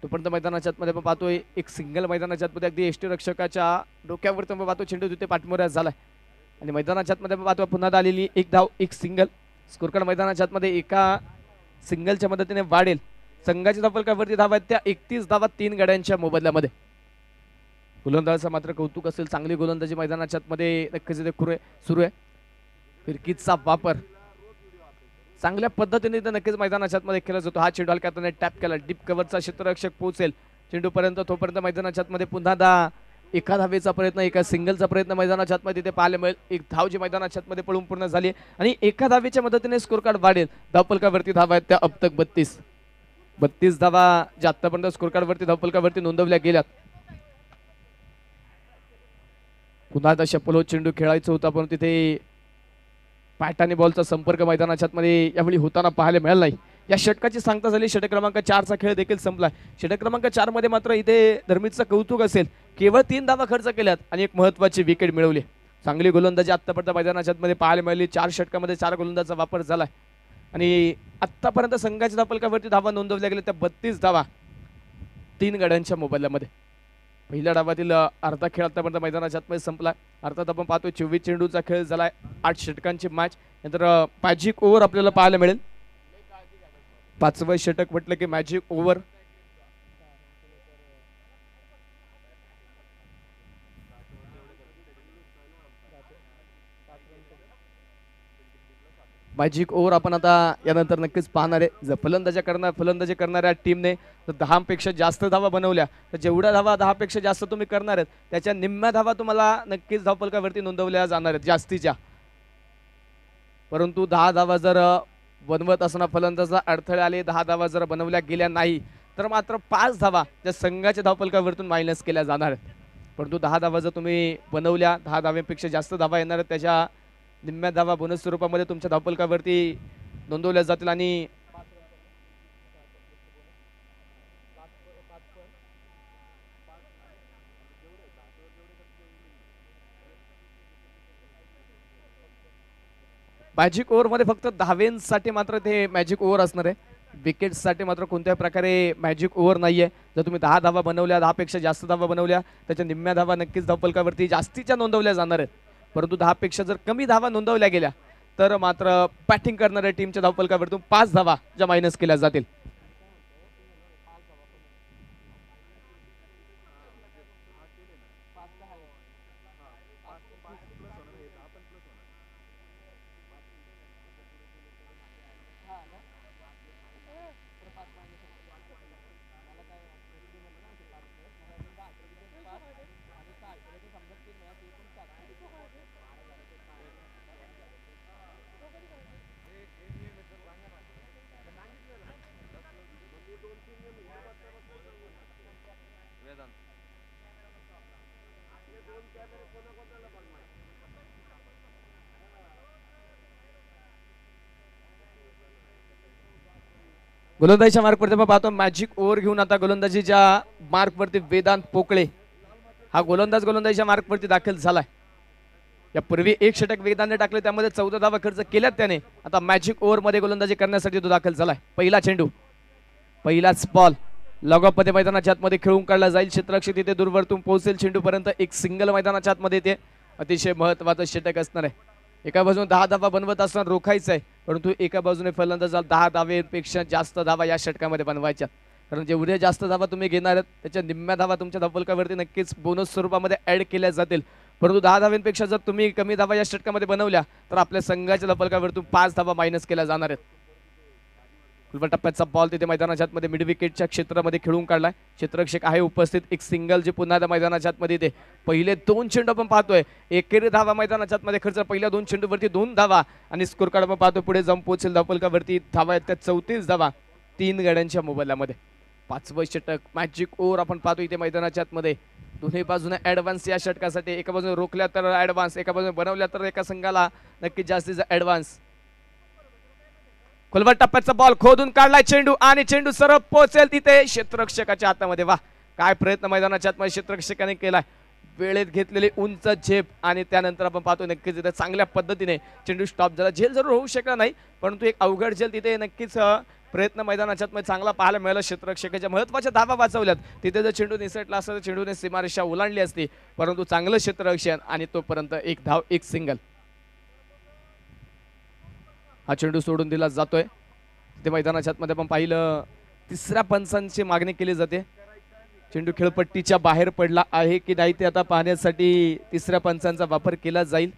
तोपर्यंत मैदानाच्या आतमध्ये आपण पाहतोय एक सिंगल मैदानाच्या आतमध्ये अगदी यष्टीरक्षकाच्या डोक्यावरती आपण पाहतो चेंडू तिथे पाठमोऱ्या झालाय आणि मैदानाच्या आतमध्ये आपण पाहतो पुन्हा आलेली 1 धाव 1 सिंगल स्कोर कार्ड मैदानाच्या आतमध्ये एका सिंगलच्या मदतीने वाढेल संघाच्या धावपलकावरती धावा आहेत त्या 31 धावा 3 गड्यांच्या मोबदल्यामध्ये गोलंदाजाचं मात्र कौतुक असेल चांगली गोलंदाजी मैदानाच्या आतमध्ये नक्कीच सुरू आहे फिरकीचा वापर चांगल्या पद्धतीने नक्कीच मैदानाच्या आतमध्ये केला जातो हा चेंडू हलक्या हाताने टॅप केला डीप कव्हरचा क्षेत्ररक्षक पोहोचेल चेंडूपर्यंत तोपर्यंत मैदानाच्या आतमध्ये पुन्हा एका धावेचा प्रयत्न एका सिंगलचा प्रयत्न मैदानाच्या आतमध्ये तिथे पाहायला मिळेल 1 धाव जी मैदानाच्या आतमध्ये पळून पूर्ण झाली आणि एका धावेच्या मदतीने स्कोर कार्ड वाढेल धावपलकावरती धावा आहेत त्या अब तक 32 धावा ज्या आतापर्यंत स्कोर कार्ड वरती धावपलकावरती नोंदवल्या गेल्यात पुन्हा आता शपलो चेंडू खेळायचा होता पण तिथे पॅट आणि बॉलचा संपर्क मैदानाच्या आतमध्ये यावेळी होताना पाहायला मिळाला नाही या षटकाची सांगता झाली षटक क्रमांक 4चा खेळ देखील संपला षटक क्रमांक 4 मध्ये मात्र इथे धर्मीचं कौतुक असेल केवळ 3 धावा खर्च केल्यात आणि एक महत्त्वाची विकेट मिळवली चांगली गोलंदाजी आतापर्यंत मैदानाच्या आतमध्ये पाहायला मिळाली 4 षटकामध्ये 4 गोलंदाजाचा वापर झालाय आणि आतापर्यंत संघाच्या धावपलकावरती धावा नोंदवल्या गेल्या त्या 32 धावा 3 गड्यांच्या मोबदल्यामध्ये पहिल्या डावातील अर्धा खेळ आतापर्यंत मैदानाच्या आतमध्ये संपला अर्थात आपण पाहतोय 24 चेंडूचा खेळ झालाय 8 षटकांची मॅच नंतर मॅजिक ओव्हर आपल्याला पाहायला मिळेल 5वं षटक म्हटलं की मॅजिक ओव्हर मॅजिक ओव्हर आपण आता यानंतर नक्कीच पाहणार आहे जर फलंदाजी करणाऱ्या टीमने 10 पेक्षा जास्त धावा बनवल्या तर जेवढ्या धावा 10 पेक्षा जास्त तुम्ही करणार आहेत त्याच्या निम्म्या धावा तुम्हाला नक्कीच धावपलकावरती नोंदवल्या जाणार आहेत जास्तीच्या परंतु 10 धावा जर बनवत असताना फलंदाजाला अडथळे आले 10 धावा जर बनवल्या गेल्या नाही तर मात्र 5 धावा त्या संघाच्या धावपलकावरतून मायनस केल्या जाणार आहेत परंतु 10 धावा जर तुम्ही बनवल्या 10 धाव्यांपेक्षा जास्त धावा येणार आहेत त्याच्या निम्म्या धावा बोनस स्वरूपामध्ये तुमच्या धावपलकावरती नोंदवल्या जातील आणि मॅजिक ओव्हर मध्ये फक्त धावेंसाठी मात्र ते मॅजिक ओव्हर असणार आहे विकेटसाठी मात्र कोणत्याही प्रकारे मॅजिक ओव्हर नाहीये जर तुम्ही 10 धावा बनवल्या 10 पेक्षा जास्त धावा बनवल्या त्याच्या निम्म्या धावा नक्कीच धावपलकावरती जास्तीच्या नोंदवल्या जाणार आहेत परंतु 10 पेक्षा जर कमी धावा नोंदवल्या गेल्या तर मात्र बॅटिंग करणाऱ्या टीमच्या धावपलकावरतून 5 धावा ज्या मायनस केल्या जातील गोलंदाजीच्या मार्कवरती आपण पाहतो मॅजिक ओव्हर घेऊन आता गोलंदाजीच्या मार्कवरती वेदांत पोकळे हा गोलंदाजीच्या मार्कवरती दाखल झालाय. यापूर्वी एक षटक वेदांतने टाकले, त्यामध्ये 14 धावा खर्च केल्यात त्याने. आता मॅजिक ओव्हर मध्ये गोलंदाजी करण्यासाठी तो दाखल झालाय. पहिला चेंडू, पहिलाच बॉल लॉगऑफ मध्ये मैदानाच्या आतमध्ये खेळून काढला जाईल. क्षेत्ररक्षक तिथे दूरवरतून पोहोचेल. चेंडू पर्यंत एक सिंगल मैदानाच्या आतमध्ये येते. अतिशय महत्वाचं षटक असणार आहे. एका बाजूने 10 धावा बनवत असताना रोखायचं आहे, परंतु एका बाजूने फलंदाजाला 10 धावेपेक्षा जास्त धावा या षटकामध्ये बनवायच्या. कारण जेवढ्या जास्त धावा तुम्ही घेणार आहेत त्याच्या निम्म्या धावा तुमच्या धावफलकावरती नक्कीच बोनस स्वरूपामध्ये ऍड केल्या जातील. परंतु 10 धाव्यांपेक्षा जर तुम्ही कमी धावा या षटकामध्ये बनवल्या तर आपल्या संघाच्या धावफलकावरतून 5 धावा मायनस केल्या जाणार आहेत. खुलबा टप्प्याचा बॉल तिथे मैदानाच्या आतमध्ये मिड विकेटच्या क्षेत्रामध्ये खेळून काढलाय. क्षेत्ररक्षक आहे उपस्थित. एक सिंगल जे पुन्हा मैदानाच्या आतमध्ये येते. पहिले 2 चेंडू आपण पाहतोय, एकेरी धावा मैदानाच्या आतमध्ये खर्च. पहिल्या 2 चेंडूवरती 2 धावा आणि स्कोर कार्ड आपण पाहतो पुढे जाऊन पोहोचेल धावफलकावरती. धावा आहेत त्या 34 धावा 3 गड्यांच्या मोबदल्यामध्ये. 5वं षटक मॅजिक ओव्हर आपण पाहतो इथे मैदानाच्या आतमध्ये. दोन्ही बाजूने ऍडव्हान्स या षटकासाठी. एका बाजूने रोखल्या तर ऍडव्हान्स, एका बाजूने बनवल्या तर एका संघाला नक्कीच जास्तीचा ऍडव्हान्स. खुलबा टप्प्याचा बॉल खोदून काढलाय चेंडू आणि चेंडू सरळ पोहोचेल तिथे क्षेत्ररक्षकाच्या हातामध्ये. वा, काय प्रयत्न मैदानाच्या आतमध्ये क्षेत्ररक्षकाने केलाय. वेळेत घेतलेली उंच झेप आणि त्यानंतर आपण पाहतो नक्कीच तिथे चांगल्या पद्धतीने चेंडू स्टॉप झाला. झेल जरूर होऊ शकला नाही, परंतु एक अवघड झेल तिथे नक्कीच प्रयत्न मैदानाच्या आतमध्ये चांगला पाहायला मिळाला. क्षेत्ररक्षकाच्या महत्वाच्या धावा वाचवल्यात. तिथे जर चेंडू निसटला असता तर चेंडूने सीमारेषा ओलांडली असती, परंतु चांगलं क्षेत्ररक्षण आणि तोपर्यंत एक धाव एक सिंगल. हा चेंडू सोडून दिला जातोय. ते मैदानाच्या आतमध्ये आपण पाहिलं 3ऱ्या पंचांची मागणी केली जाते. चेंडू खेळपट्टीच्या बाहेर पडला आहे की नाही ते आता पाहण्यासाठी 3ऱ्या पंचांचा वापर केला जाईल.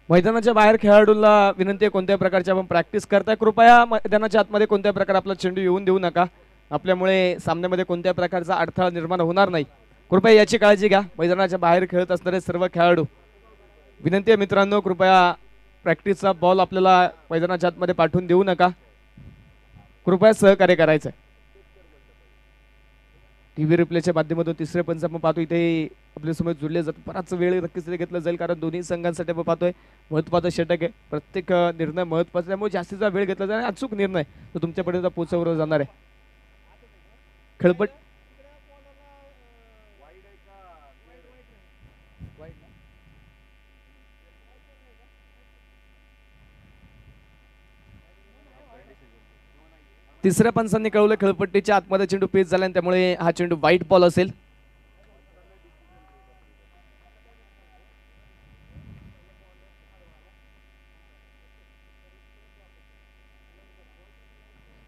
मैदानाच्या बाहेर खेळाडूला विनंती आहे, कोणत्या प्रकारची आपण प्रॅक्टिस करताय कृपया मैदानाच्या आतमध्ये कोणत्या प्रकार आपला चेंडू येऊन देऊ नका. आपल्यामुळे सामन्यामध्ये कोणत्या प्रकारचा अडथळा निर्माण होणार नाही. कृपया याची काळजी घ्या. मैदानाच्या बाहेर खेळत असणारे सर्व खेळाडू विनंती आहे मित्रांनो, कृपया प्रॅक्टिसचा बॉल आपल्याला मैदानाच्या आतमध्ये पाठवून देऊ नका. कृपया सहकार्य करायचं आहे. टीव्ही रिप्लेच्या माध्यमातून 3रे पंच आपण पाहतो इथे आपल्यासमोर जुळले जातात. बराच वेळ नक्कीच घेतला जाईल, कारण दोन्ही संघांसाठी आपण पाहतोय महत्वाचं षटक आहे. प्रत्येक निर्णय महत्वाचा, त्यामुळे जास्तीचा वेळ घेतला जाईल. अचूक निर्णय तो तुमच्यापर्यंत पोहोचवला जाणार आहे. खेळपट तिसऱ्या पंचांनी कळवलं खेळपट्टीच्या आतमध्ये चेंडू पेच झाला, त्यामुळे हा चेंडू वाईट बॉल असेल.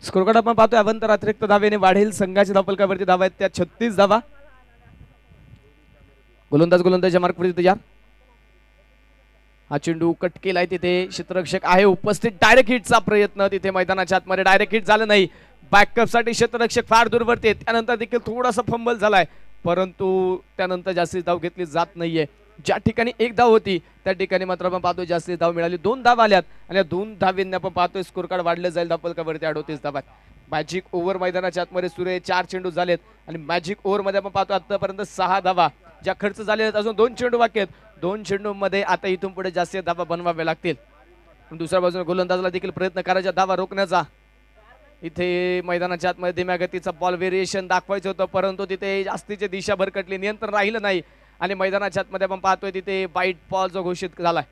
स्कोर कार्ड आपण पाहतोय अवंतर अतिरिक्त धावेने वाढेल. संघाच्या धावफलकावरती धावा आहेत त्या 36 धावा. गोलंदाजच्या मार्कवरती तयार. हा चेंडू कट केलाय. तिथे क्षेत्ररक्षक आहे उपस्थित. डायरेक्ट हिटचा प्रयत्न तिथे मैदानाच्या आतमध्ये. डायरेक्ट हिट झालं नाही. बॅकअप साठी क्षेत्ररक्षक फार दूरवरती. त्यानंतर देखील थोडासा फंबल झालाय, परंतु त्यानंतर जास्तीत धाव घेतली जात नाहीये. ज्या ठिकाणी 1 धाव होती त्या ठिकाणी मात्र आपण पाहतोय जास्तीत धाव मिळाली. 2 धावा आल्यात आणि या 2 धावींनी आपण पाहतोय स्कोर कार्ड वाढलं जाईल. धावफलकावरती 38 धावा. मॅजिक ओव्हर मैदानाच्या आतमध्ये सुरे 4 चेंडू झालेत आणि मॅजिक ओव्हर मध्ये आपण पाहतो आतापर्यंत 6 धावा ज्या खर्च झाले आहेत. अजून 2 चेंडू बाकी आहेत. 2 चेंडूमध्ये आता इथून पुढे जास्त धावा बनवाव्या लागतील. दुसऱ्या बाजूने गोलंदाजाला देखील प्रयत्न करायचा धावा रोखण्याचा. इथे मैदानाच्या आतमध्ये धीम्या गतीचा बॉल व्हेरिएशन दाखवायचं होतं, परंतु तिथे जास्तीची दिशा भरकटली, नियंत्रण राहिलं नाही आणि मैदानाच्या आतमध्ये आपण पाहतोय तिथे वाईट बॉल जो घोषित झालाय.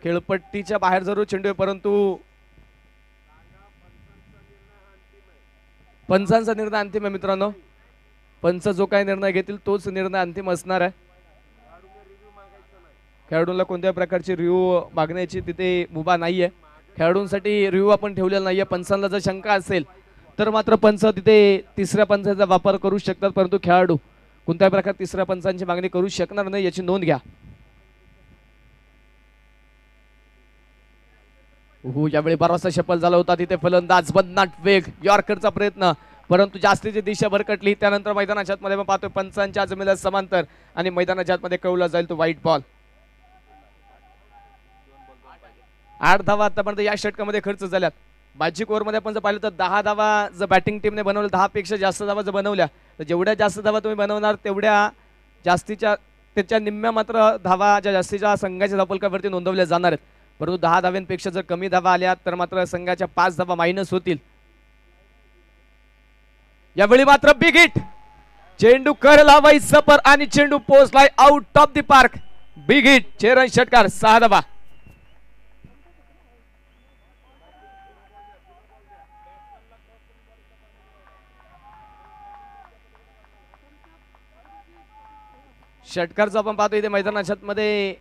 खेळपट्टीच्या बाहेर जरूर चेंडू आहे, परंतु पंचांचा निर्णय अंतिम आहे मित्रांनो. पंच जो काही निर्णय घेतील तोच निर्णय अंतिम असणार आहे. खेळाडूंना कोणत्याही प्रकारची रिव्ह्यू मागण्याची तिथे मुभा नाहीये. खेळाडूंसाठी रिव्ह्यू आपण ठेवलेला नाहीये. पंचांना जर शंका असेल तर मात्र पंच तिथे तिसऱ्या पंचाचा वापर करू शकतात, परंतु खेळाडू कोणत्याही प्रकारे तिसऱ्या पंचांची मागणी करू शकणार नाही, याची नोंद घ्या. यावेळी बराचसा शफल झाला होता. तिथे फलंदाज बदनाट वेग, यॉर्करचा प्रयत्न, परंतु जास्तीची दिशा भरकटली. त्यानंतर मैदानाच्या आतमध्ये आपण पाहतोय पंचांच्या जमिनीला समांतर आणि मैदानाच्या आतमध्ये कळवला जाईल तो व्हाईट बॉल. 8 धावा आतापर्यंत या षटकामध्ये खर्च झाल्यात. मॅजिक ओव्हरमध्ये आपण जर पाहिलं तर 10 धावा जर बॅटिंग टीमने बनवल्या, 10 पेक्षा जास्त धावा जर बनवल्या तर जेवढ्या जास्त धावा तुम्ही बनवणार तेवढ्या जास्तीच्या त्याच्या निम्म्या मात्र धावा ज्या जास्तीच्या संघाच्या धावफलकावरती नोंदवल्या जाणार आहेत. परंतु 10 धाव्यांपेक्षा जर कमी धावा आल्या तर मात्र संघाच्या 5 धावा मायनस होतील. यावेळी मात्र बिग हिट, चेंडू करला वाईस सपर आणि चेंडू पोहोचलाय out of the park. Big hit, चेरन षटकार, 6 धावा. षटकारचा आपण पाहतो इथे मैदानाच्या मध्ये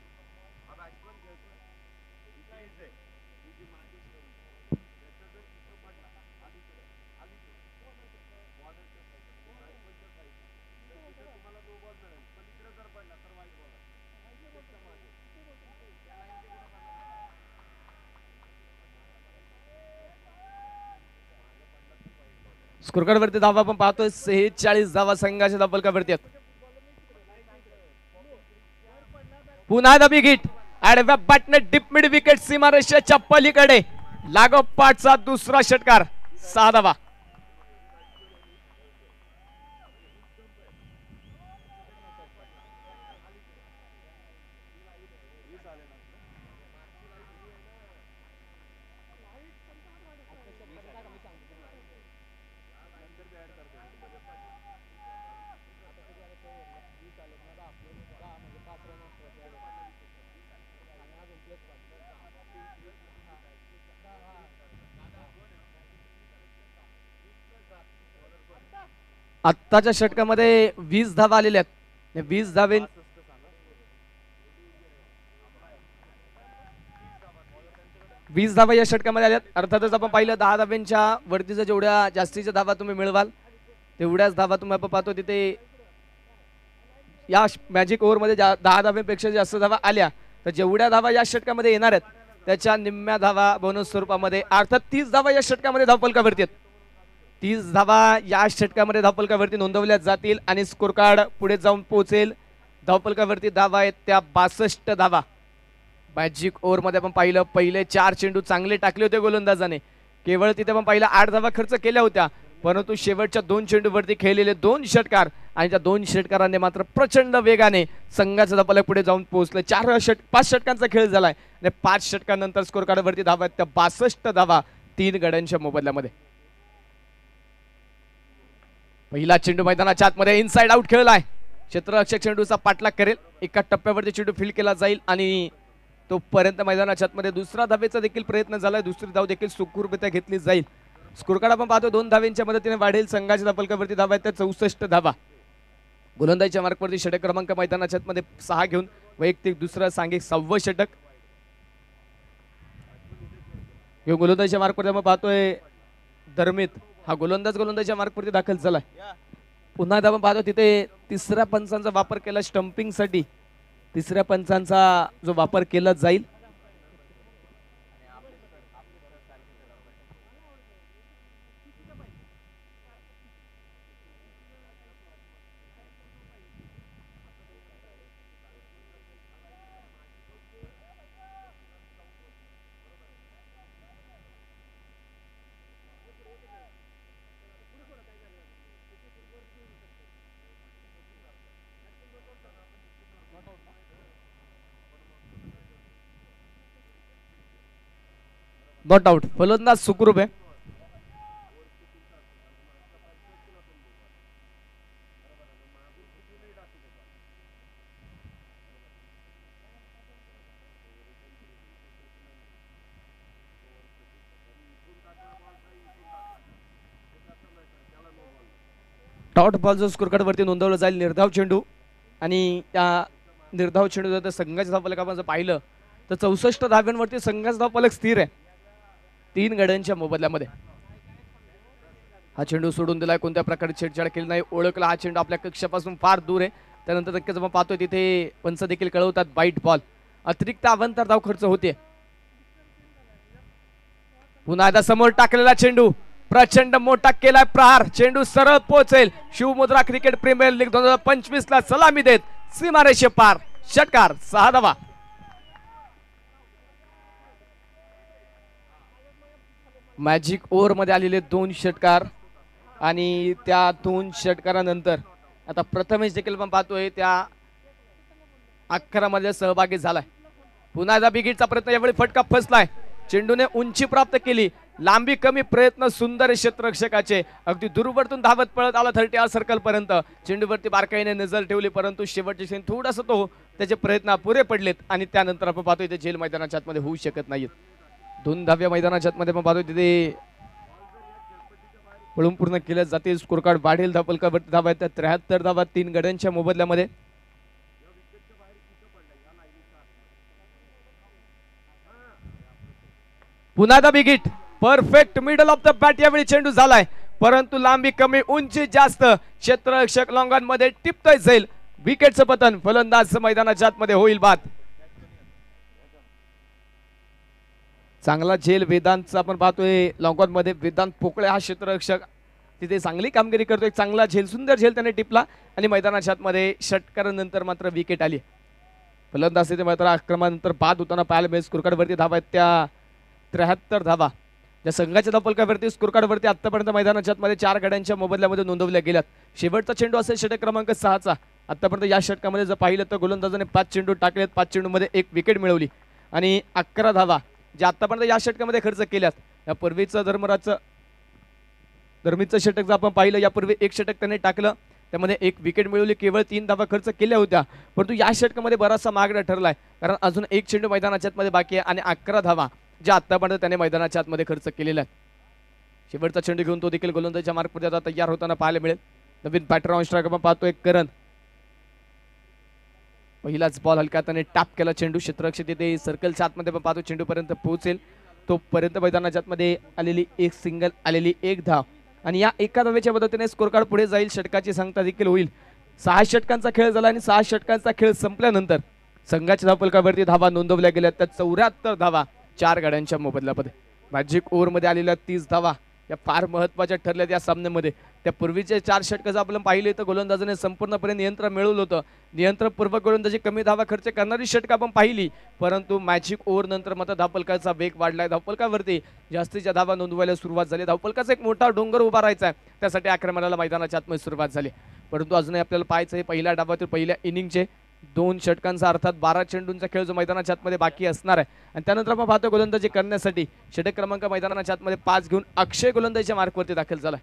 स्कोरकार्ड वरती धावा आपण पाहतोय 46 धावा संघाच्या धावफलकावरती आहेत. पुन्हा एकदा बिग हिट, आडव्या बॅटने डीप मिड विकेट सीमारेषेच्या पलीकडे, लागोपाठचा दुसरा षटकार, 6 धावा. आत्ताच्या षटकामध्ये 20 धावा आलेल्या आहेत. 20 धावे 20 धावा या षटकामध्ये आल्यात. अर्थातच आपण पाहिलं 10 धाव्यांच्या वरतीच्या जेवढ्या जास्तीच्या धावा तुम्ही मिळवाल तेवढ्याच धावा तुम्ही आपण पाहतो तिथे या मॅजिक ओव्हरमध्ये 10 धाव्यांपेक्षा जास्त धावा आल्या तर जेवढ्या धावा या षटकामध्ये येणार आहेत त्याच्या निम्म्या धावा बोनस स्वरूपामध्ये, अर्थात 30 धावा या षटकामध्ये धावफलकावरती आहेत. 30 धावा या षटकामध्ये धावफलकावरती नोंदवल्या जातील आणि स्कोर कार्ड पुढे जाऊन पोहोचेल. धावफलकावरती धावा आहेत त्या 62 धावा. मॅजिक ओव्हरमध्ये आपण पाहिलं पहिले 4 चेंडू चांगले टाकले होते गोलंदाजाने, केवळ तिथे आपण पाहिलं 8 धावा खर्च केल्या होत्या, परंतु शेवटच्या 2 चेंडूवरती खेळलेले 2 षटकार आणि त्या 2 षटकारांनी मात्र प्रचंड वेगाने संघाचा धावफलक पुढे जाऊन पोहोचले. 5 षटकांचा खेळ झालाय आणि 5 षटकांनंतर स्कोर कार्डवरती धावा आहेत त्या 62 धावा 3 गड्यांच्या मोबदल्यामध्ये. पहिला चेंडू मैदानाच्या आतमध्ये इनसाइड आउट खेळलाय. क्षेत्ररक्षक चेंडूचा पाठलाग करेल, एका टप्प्यावरती चेंडू फील्ड केला जाईल आणि तोपर्यंत मैदानाच्या आतमध्ये दुसरा धावेचा देखील प्रयत्न झालाय, दुसरी धाव देखील सुखरूपरित्या घेतली जाईल. स्कोर कार्ड आपण पाहतो 2 धावेंच्या मदतीने वाढेल. संघाच्या धावफलकावरती धावा आहेत त्या 64 धावा. गोलंदाजीच्या मार्कवरती षटक क्रमांक मैदानाच्या आतमध्ये 6 घेऊन वैयक्तिक दुसरं सांघिक 6वं षटक. गोलंदाजीच्या मार्कवरती आपण पाहतोय धर्मित हा गोलंदाजीच्या मार्कवरती दाखल झालाय. पुन्हा एकदा आपण पाहतो तिथे तिसऱ्या पंचांचा वापर केला स्टंपिंग साठी. तिसऱ्या पंचांचा जो वापर केला जाईल नॉट आउट. फलंदाज सुखरूप आहे. डॉट बॉल जो स्कोर कार्ड वरती नोंदवला जाईल. निर्धाव चेंडू आणि त्या निर्धाव चेंडू जर संघाच्या धावफलक आपण जर पाहिलं तर 64 धाव्यांवरती संघाचा धावफलक स्थिर आहे 3 गड्यांच्या मोबदल्यामध्ये. हा चेंडू सोडून दिलाय, कोणत्या प्रकारे छेडछाड केली नाही, ओळखला हा चेंडू आपल्या कक्षापासून फार दूर आहे. त्यानंतर नक्कीच आपण पाहतोय तिथे पंच देखील कळवतात बाईट बॉल, अतिरिक्त अवांतर धाव खर्च होते. पुन्हा एकदा समोर टाकलेला चेंडू, प्रचंड मोठा केलाय प्रहार, चेंडू सरळ पोहोचेल. शिवमुद्रा क्रिकेट प्रीमियर लीग 2025 ला सलामी देत सीमारेषे पार, षटकार 6 धावा. मॅजिक ओव्हर मध्ये आलेले 2 षटकार आणि त्या 2 षटकारानंतर आता प्रथमेश देखील आपण पाहतोय त्या 11 मध्ये सहभागी झालाय. पुन्हा एकदा बिगिटचा प्रयत्न, यावेळी फटका फसलाय, चेंडूने उंची प्राप्त केली, लांबी कमी, प्रयत्न सुंदर क्षेत्ररक्षकाचे, अगदी दूरवरतून धावत पळत आला 30 सर्कल पर्यंत, चेंडूवरती बारकाईने नजर ठेवली परंतु शेवटच्या क्षणी थोडासा तो त्याचे प्रयत्न पुरे पडलेत आणि त्यानंतर आपण पाहतोय ते जेल मैदानाच्या आतमध्ये होऊ शकत नाहीत. 2 धाव्या मैदानाच्या आतमध्ये आपण पाहतोय तिथे पळून पूर्ण केल्या जाते. स्कोर कार्ड वाढेल, धावफलकावरती धावा आहेत 73 धावा 3 गड्यांच्या मोबदल्यामध्ये. पुन्हा एकदा big hit, perfect middle of the bat, यावेळी चेंडू झालाय परंतु लांबी कमी, उंची जास्त, क्षेत्ररक्षक लॉंगॉनमध्ये टिपतोय जाईल. विकेटचं पतन, फलंदाज मैदानाच्या आतमध्ये होईल बाद. चांगला झेल वेदांतचा आपण पाहतोय लॉंगॉन मध्ये. वेदांत पोकळे हा क्षेत्ररक्षक तिथे चांगली कामगिरी करतोय, चांगला झेल, सुंदर झेल त्याने टिपला आणि मैदानाच्या आतमध्ये षटकारानंतर मात्र विकेट आली. फलंदाज तिथे मात्र आक्रमणानंतर बाद होताना पाहायला मिळेल. स्कोर कार्डवरती धावा आहेत त्या 73 धावा ज्या संघाच्या धावफलकावरती स्कोर कार्डवरती आतापर्यंत मैदानाच्या आतमध्ये 4 गड्यांच्या मोबदल्यामध्ये नोंदवल्या गेल्यात. शेवटचा चेंडू असेल षटक क्रमांक 6चा. आतापर्यंत या षटकामध्ये जर पाहिलं तर गोलंदाजाने 5 चेंडू टाकलेत, 5 चेंडूमध्ये 1 विकेट मिळवली आणि 11 धावा ज्या आतापर्यंत या षटकामध्ये खर्च केल्यात. यापूर्वीचं धर्मीचं षटक जर आपण पाहिलं, यापूर्वी 1 षटक त्याने टाकलं, त्यामध्ये 1 विकेट मिळवली, केवळ 3 धावा खर्च केल्या होत्या. परंतु या षटकामध्ये बराचसा मागणा ठरलाय कारण अजून 1 चेंडू मैदानाच्या आतमध्ये बाकी आहे आणि 11 धावा ज्या आतापर्यंत त्याने मैदानाच्या आतमध्ये खर्च केलेला आहे. शेवटचा चेंडू घेऊन तो देखील गोलंदाजीच्या मार्कवरती आता तयार होताना पाहायला मिळेल. नवीन बॅटर ऑन स्ट्राइक आपण पाहतोय करण. पहिलाच बॉल हलक्या हाताने टॅप केला, चेंडू क्षेत्ररक्षक तिथे सर्कलच्या आतमध्ये आपण पाहतो चेंडू पर्यंत पोहोचेल, तोपर्यंत मैदानाच्या आतमध्ये आलेली 1 सिंगल, आलेली 1 धाव आणि या एका धावेच्या मदतीने स्कोर कार्ड पुढे जाईल. षटकाची सांगता देखील होईल. 6 षटकांचा खेळ झाला आणि 6 षटकांचा खेळ संपल्यानंतर संघाच्या धावफलकावरती धावा नोंदवल्या गेल्या त्या 74 धावा 4 गाड्यांच्या मोबदल्यामध्ये. मॅजिक ओव्हर मध्ये आलेल्या 30 धावा या फार महत्त्वाच्या ठरल्या या सामन्यामध्ये. त्या पूर्वीचे 4 षटक जर आपण पाहिले तर गोलंदाजाने संपूर्णपणे नियंत्रण मिळवलं होतं. नियंत्रणपूर्वक गोलंदाजी कमी धावा खर्च करणारी षटक आपण पाहिली, परंतु मॅजिक ओव्हर नंतर मात्र धावफलकाचा वेग वाढलाय. धावफलकावरती जास्तीच्या धावा नोंदवायला सुरुवात झाली. धावफलकाचा एक मोठा डोंगर उभा राहायचा आहे, त्यासाठी आक्रमणाला मैदानाच्या आतमध्ये सुरुवात झाली. परंतु अजूनही आपल्याला पाहायचं आहे पहिल्या डावातील पहिल्या इनिंगचे 2 षटकांचा अर्थात 12 चेंडूंचा खेळ जो मैदानाच्या आतमध्ये बाकी असणार आहे आणि त्यानंतर आपण पाहतो गोलंदाजी करण्यासाठी षटक क्रमांक मैदानाच्या आतमध्ये 5 घेऊन अक्षय गोलंदाजीच्या मार्कवरती दाखल झालाय.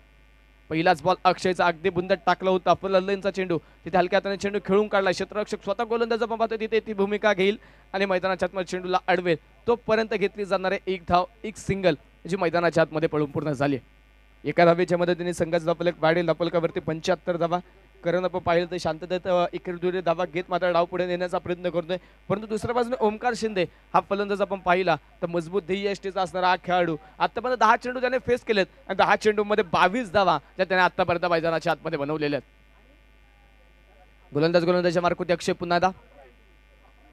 पहिलाच बॉल अक्षयचा अगदी बुंदट टाकला होता, फलंदाजीचा चेंडू तिथे हलक्या हाताने चेंडू खेळून काढला. क्षेत्ररक्षक स्वतः गोलंदाज आपण पाहतो तिथे ती भूमिका घेईल आणि मैदानाच्या आतमध्ये चेंडूला अडवेल, तोपर्यंत घेतली जाणारे 1 धाव 1 सिंगल जी मैदानाच्या आतमध्ये पळून पूर्ण झाली. एका धावेच्या मदतीने संघाचा धावफलक वाढेल. धावफलकावरती 75 धावा. करण आपण पाहिलं तर शांततेत एकेरी धावा घेत मात्र डाव पुढे नेण्याचा प्रयत्न करतोय, परंतु दुसऱ्या बाजूने ओमकार शिंदे हा फलंदाज आपण पाहिला तर मजबूत ध्येयष्टीचा असणारा हा खेळाडू. आतापर्यंत 10 चेंडू त्याने फेस केलेत आणि 10 चेंडूमध्ये 22 धावा ज्या त्याने आतापर्यंत मैदानाच्या आतमध्ये बनवलेल्या आहेत. गोलंदाजाच्या मार्कवरती अक्षय पुन्हा एकदा,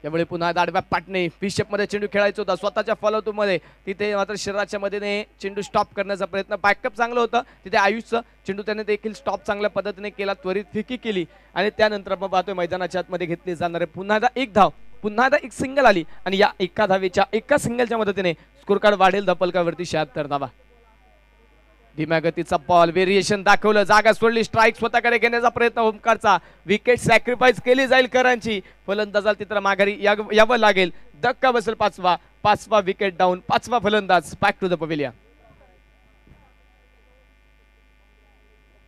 यावेळी पुन्हा आडव्या पाटणे फिशअप मध्ये चेंडू खेळायचा होता स्वतःच्या फॉलोअप मध्ये, तिथे मात्र शरीराच्या मदतीने चेंडू स्टॉप करण्याचा प्रयत्न. बॅकअप चांगलं होतं तिथे आयुषचं, चेंडू त्याने देखील स्टॉप चांगल्या पद्धतीने केला, त्वरित फिकी केली आणि त्यानंतर आपण पाहतोय मैदानाच्या आतमध्ये घेतली जाणारे पुन्हा एकदा 1 धाव, पुन्हा एकदा 1 सिंगल आली आणि या एका धावेच्या एका सिंगलच्या मदतीने स्कोर कार्ड वाढेल. धावफलकावरती 76 धावा. धीम्या गतीचा बॉल, व्हेरिएशन दाखवलं, जागा सोडली, स्ट्राईक स्वतःकडे घेण्याचा प्रयत्न ओमकारचा, विकेट सॅक्रिफाईस केली जाईल करांची. फलंदाजाला तिथं माघारी यावं लागेल. धक्का बसेल 5वा विकेट डाऊन, 5वा फलंदाज बॅक टू द पवेलियन.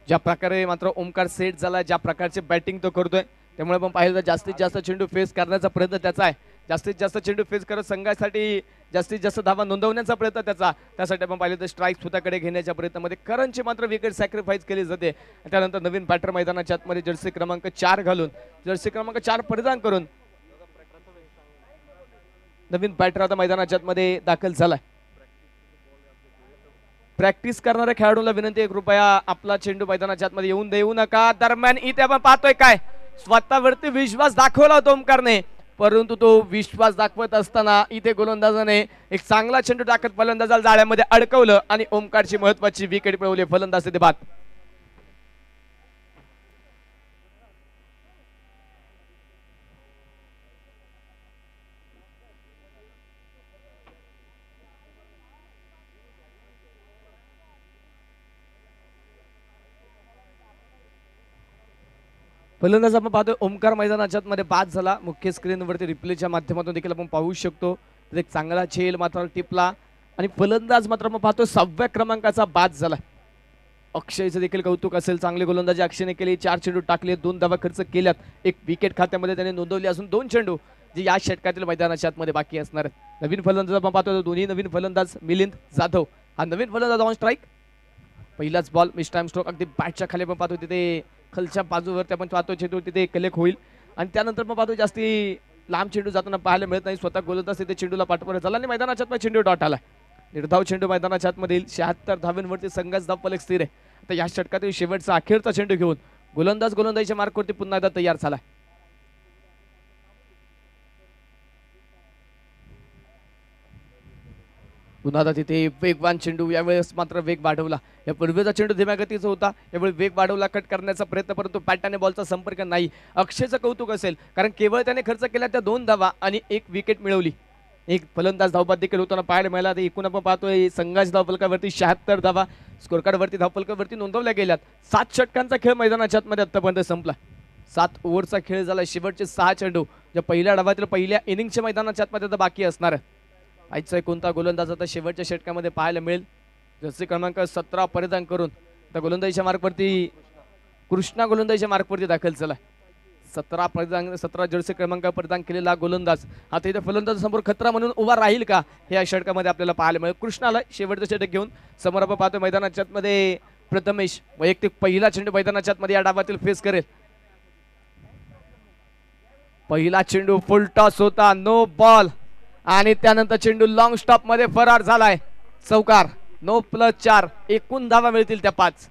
ज्या प्रकारे मात्र ओमकार सेट झाला, ज्या प्रकारचे बॅटिंग तो करतोय, त्यामुळे आपण पाहिलं तर जास्तीत जास्त चेंडू फेस करण्याचा प्रयत्न त्याचा आहे. जास्तीत जास्त चेंडू फेस करत संघासाठी जास्तीत जास्त धावा नोंदवण्याचा प्रयत्न त्याचा. त्यासाठी आपण पाहिलं तर स्ट्राईक स्वतःकडे घेण्याच्या प्रयत्नामध्ये करणची मात्र विकेट सॅक्रिफाईस केली जाते. त्यानंतर नवीन बॅटर मैदानाच्या आतमध्ये जर्सी क्रमांक 4 घालून, जर्सी क्रमांक 4 परिधान करून नवीन बॅटर आता मैदानाच्या मध्ये दाखल झालाय. प्रॅक्टिस करणाऱ्या खेळाडूला विनंती आहे, कृपया आपला चेंडू मैदानाच्या आतमध्ये येऊन देऊ नका. दरम्यान इथे आपण पाहतोय काय स्वतःवरती विश्वास दाखवला होता ओमकारने, परंतु तो विश्वास दाखवत असताना इथे गोलंदाजाने एक चांगला चेंडू टाकत फलंदाजाला जाळ्यामध्ये अडकवलं आणि ओमकारची महत्वाची विकेट मिळवली. फलंदाज ते बाद. फलंदाज आपण पाहतोय ओमकार मैदानाच्या मध्ये बाद झाला. मुख्य स्क्रीनवरती रिप्लेच्या माध्यमातून देखील आपण पाहू शकतो. एक चांगला झेल मात्र टिपला आणि फलंदाज मात्र आपण पाहतोय 6व्या क्रमांकाचा बाद झाला. अक्षयचं देखील कौतुक असेल, चांगली गोलंदाजी अक्षयने केली. 4 चेंडू टाकले, 2 धावा खर्च केल्यात, 1 विकेट खात्यामध्ये त्याने नोंदवली. असून 2 चेंडू जे या षटकातील मैदानाच्या आतमध्ये बाकी असणार आहेत. नवीन फलंदाज आपण पाहतोय, दोन्ही नवीन फलंदाज मिलिंद जाधव हा नवीन फलंदाज ऑन स्ट्राईक. पहिलाच बॉल मिस टाइम स्ट्रोक अगदी बॅटच्या खाली आपण पाहतो तिथे खालच्या बाजूवरती आपण पाहतो चेंडू तिथे कलेक्ट होईल आणि त्यानंतर मग पाहतो जास्ती लांब चेंडू जाताना पाहायला मिळत नाही. स्वतः गोलंदाज तिथे चेंडूला पाठपुरावा झाला आणि मैदानाच्या आतमध्ये चेंडू डॉट आला. निर्धाव चेंडू मैदानाच्या आतमध्ये 76 धावांवरती संघाचा धाव फलक स्थिर आहे. आता या षटकातील शेवटचा अखेरचा चेंडू घेऊन गोलंदाजीच्या मार्कवरती पुन्हा एकदा तयार झाला. पुन्हा आता तिथे वेगवान चेंडू, यावेळेस मात्र वेग वाढवला. या पूर्वीचा चेंडू धीम्या गतीचा होता, यावेळी वेग वाढवला, कट करण्याचा प्रयत्न, परंतु बॅटाने बॉलचा संपर्क नाही. अक्षयचं कौतुक असेल कारण केवळ त्याने खर्च केला त्या 2 धावा आणि 1 विकेट मिळवली. एक फलंदाज धावबाद देखील होताना पाहायला मिळाला. एकूण आपण पाहतोय संघाच्या धावफलकावरती 76 धावा स्कोरकार्डवरती धावफलकावरती नोंदवल्या गेल्यात. 7 षटकांचा खेळ मैदानाच्या आतमध्ये आतापर्यंत संपला. 7 ओव्हरचा खेळ झाला. शेवटचे 6 चेंडू ज्या पहिल्या डावातील पहिल्या इनिंगच्या मैदानाच्या आतमध्ये आता बाकी असणार आहे. आजचा कोणता गोलंदाज आता शेवटच्या षटकामध्ये पाहायला मिळेल. जर्सी क्रमांक 17 परिधान करून त्या गोलंदाजीच्या मार्कवरती कृष्णा गोलंदाजीच्या मार्कवरती दाखल झाला. 17 जर्सी क्रमांक परिधान केलेला गोलंदाज आता इथे फलंदाजासमोर खतरा म्हणून उभा राहील का हे या षटकामध्ये आपल्याला पाहायला मिळेल. कृष्णाला शेवटचं षटक घेऊन समोर आपण पाहतो मैदानाच्या आतमध्ये प्रथमेश वैयक्तिक पहिला चेंडू मैदानाच्या आतमध्ये या डावातील फेस करेल. पहिला चेंडू फुल टॉस होता, नो बॉल आणि त्यानंतर चेंडू लॉंग स्टॉप मध्ये फरार झालाय. चौकार 9+4 एकूण धावा मिळतील त्या 5.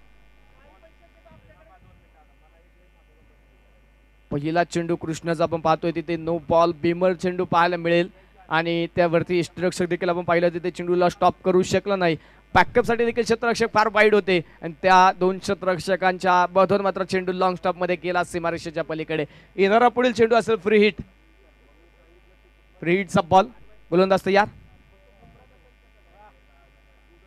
पहिला चेंडू कृष्णाचा आपण पाहतोय तिथे नो बॉल बीमर चेंडू पाहायला मिळेल आणि त्यावरती यष्टिरक्षक देखील आपण पाहिलं तिथे चेंडूला स्टॉप करू शकला नाही. बॅकअप साठी देखील क्षेत्ररक्षक फार वाईड होते आणि त्या 2 क्षेत्ररक्षकांच्या मधून मात्र चेंडू लॉंग स्टॉप मध्ये गेला सीमारेषेच्या पलीकडे. येणारा पुढील चेंडू असेल फ्री हिट. फ्री हिटचा बॉल, गोलंदाज तयार.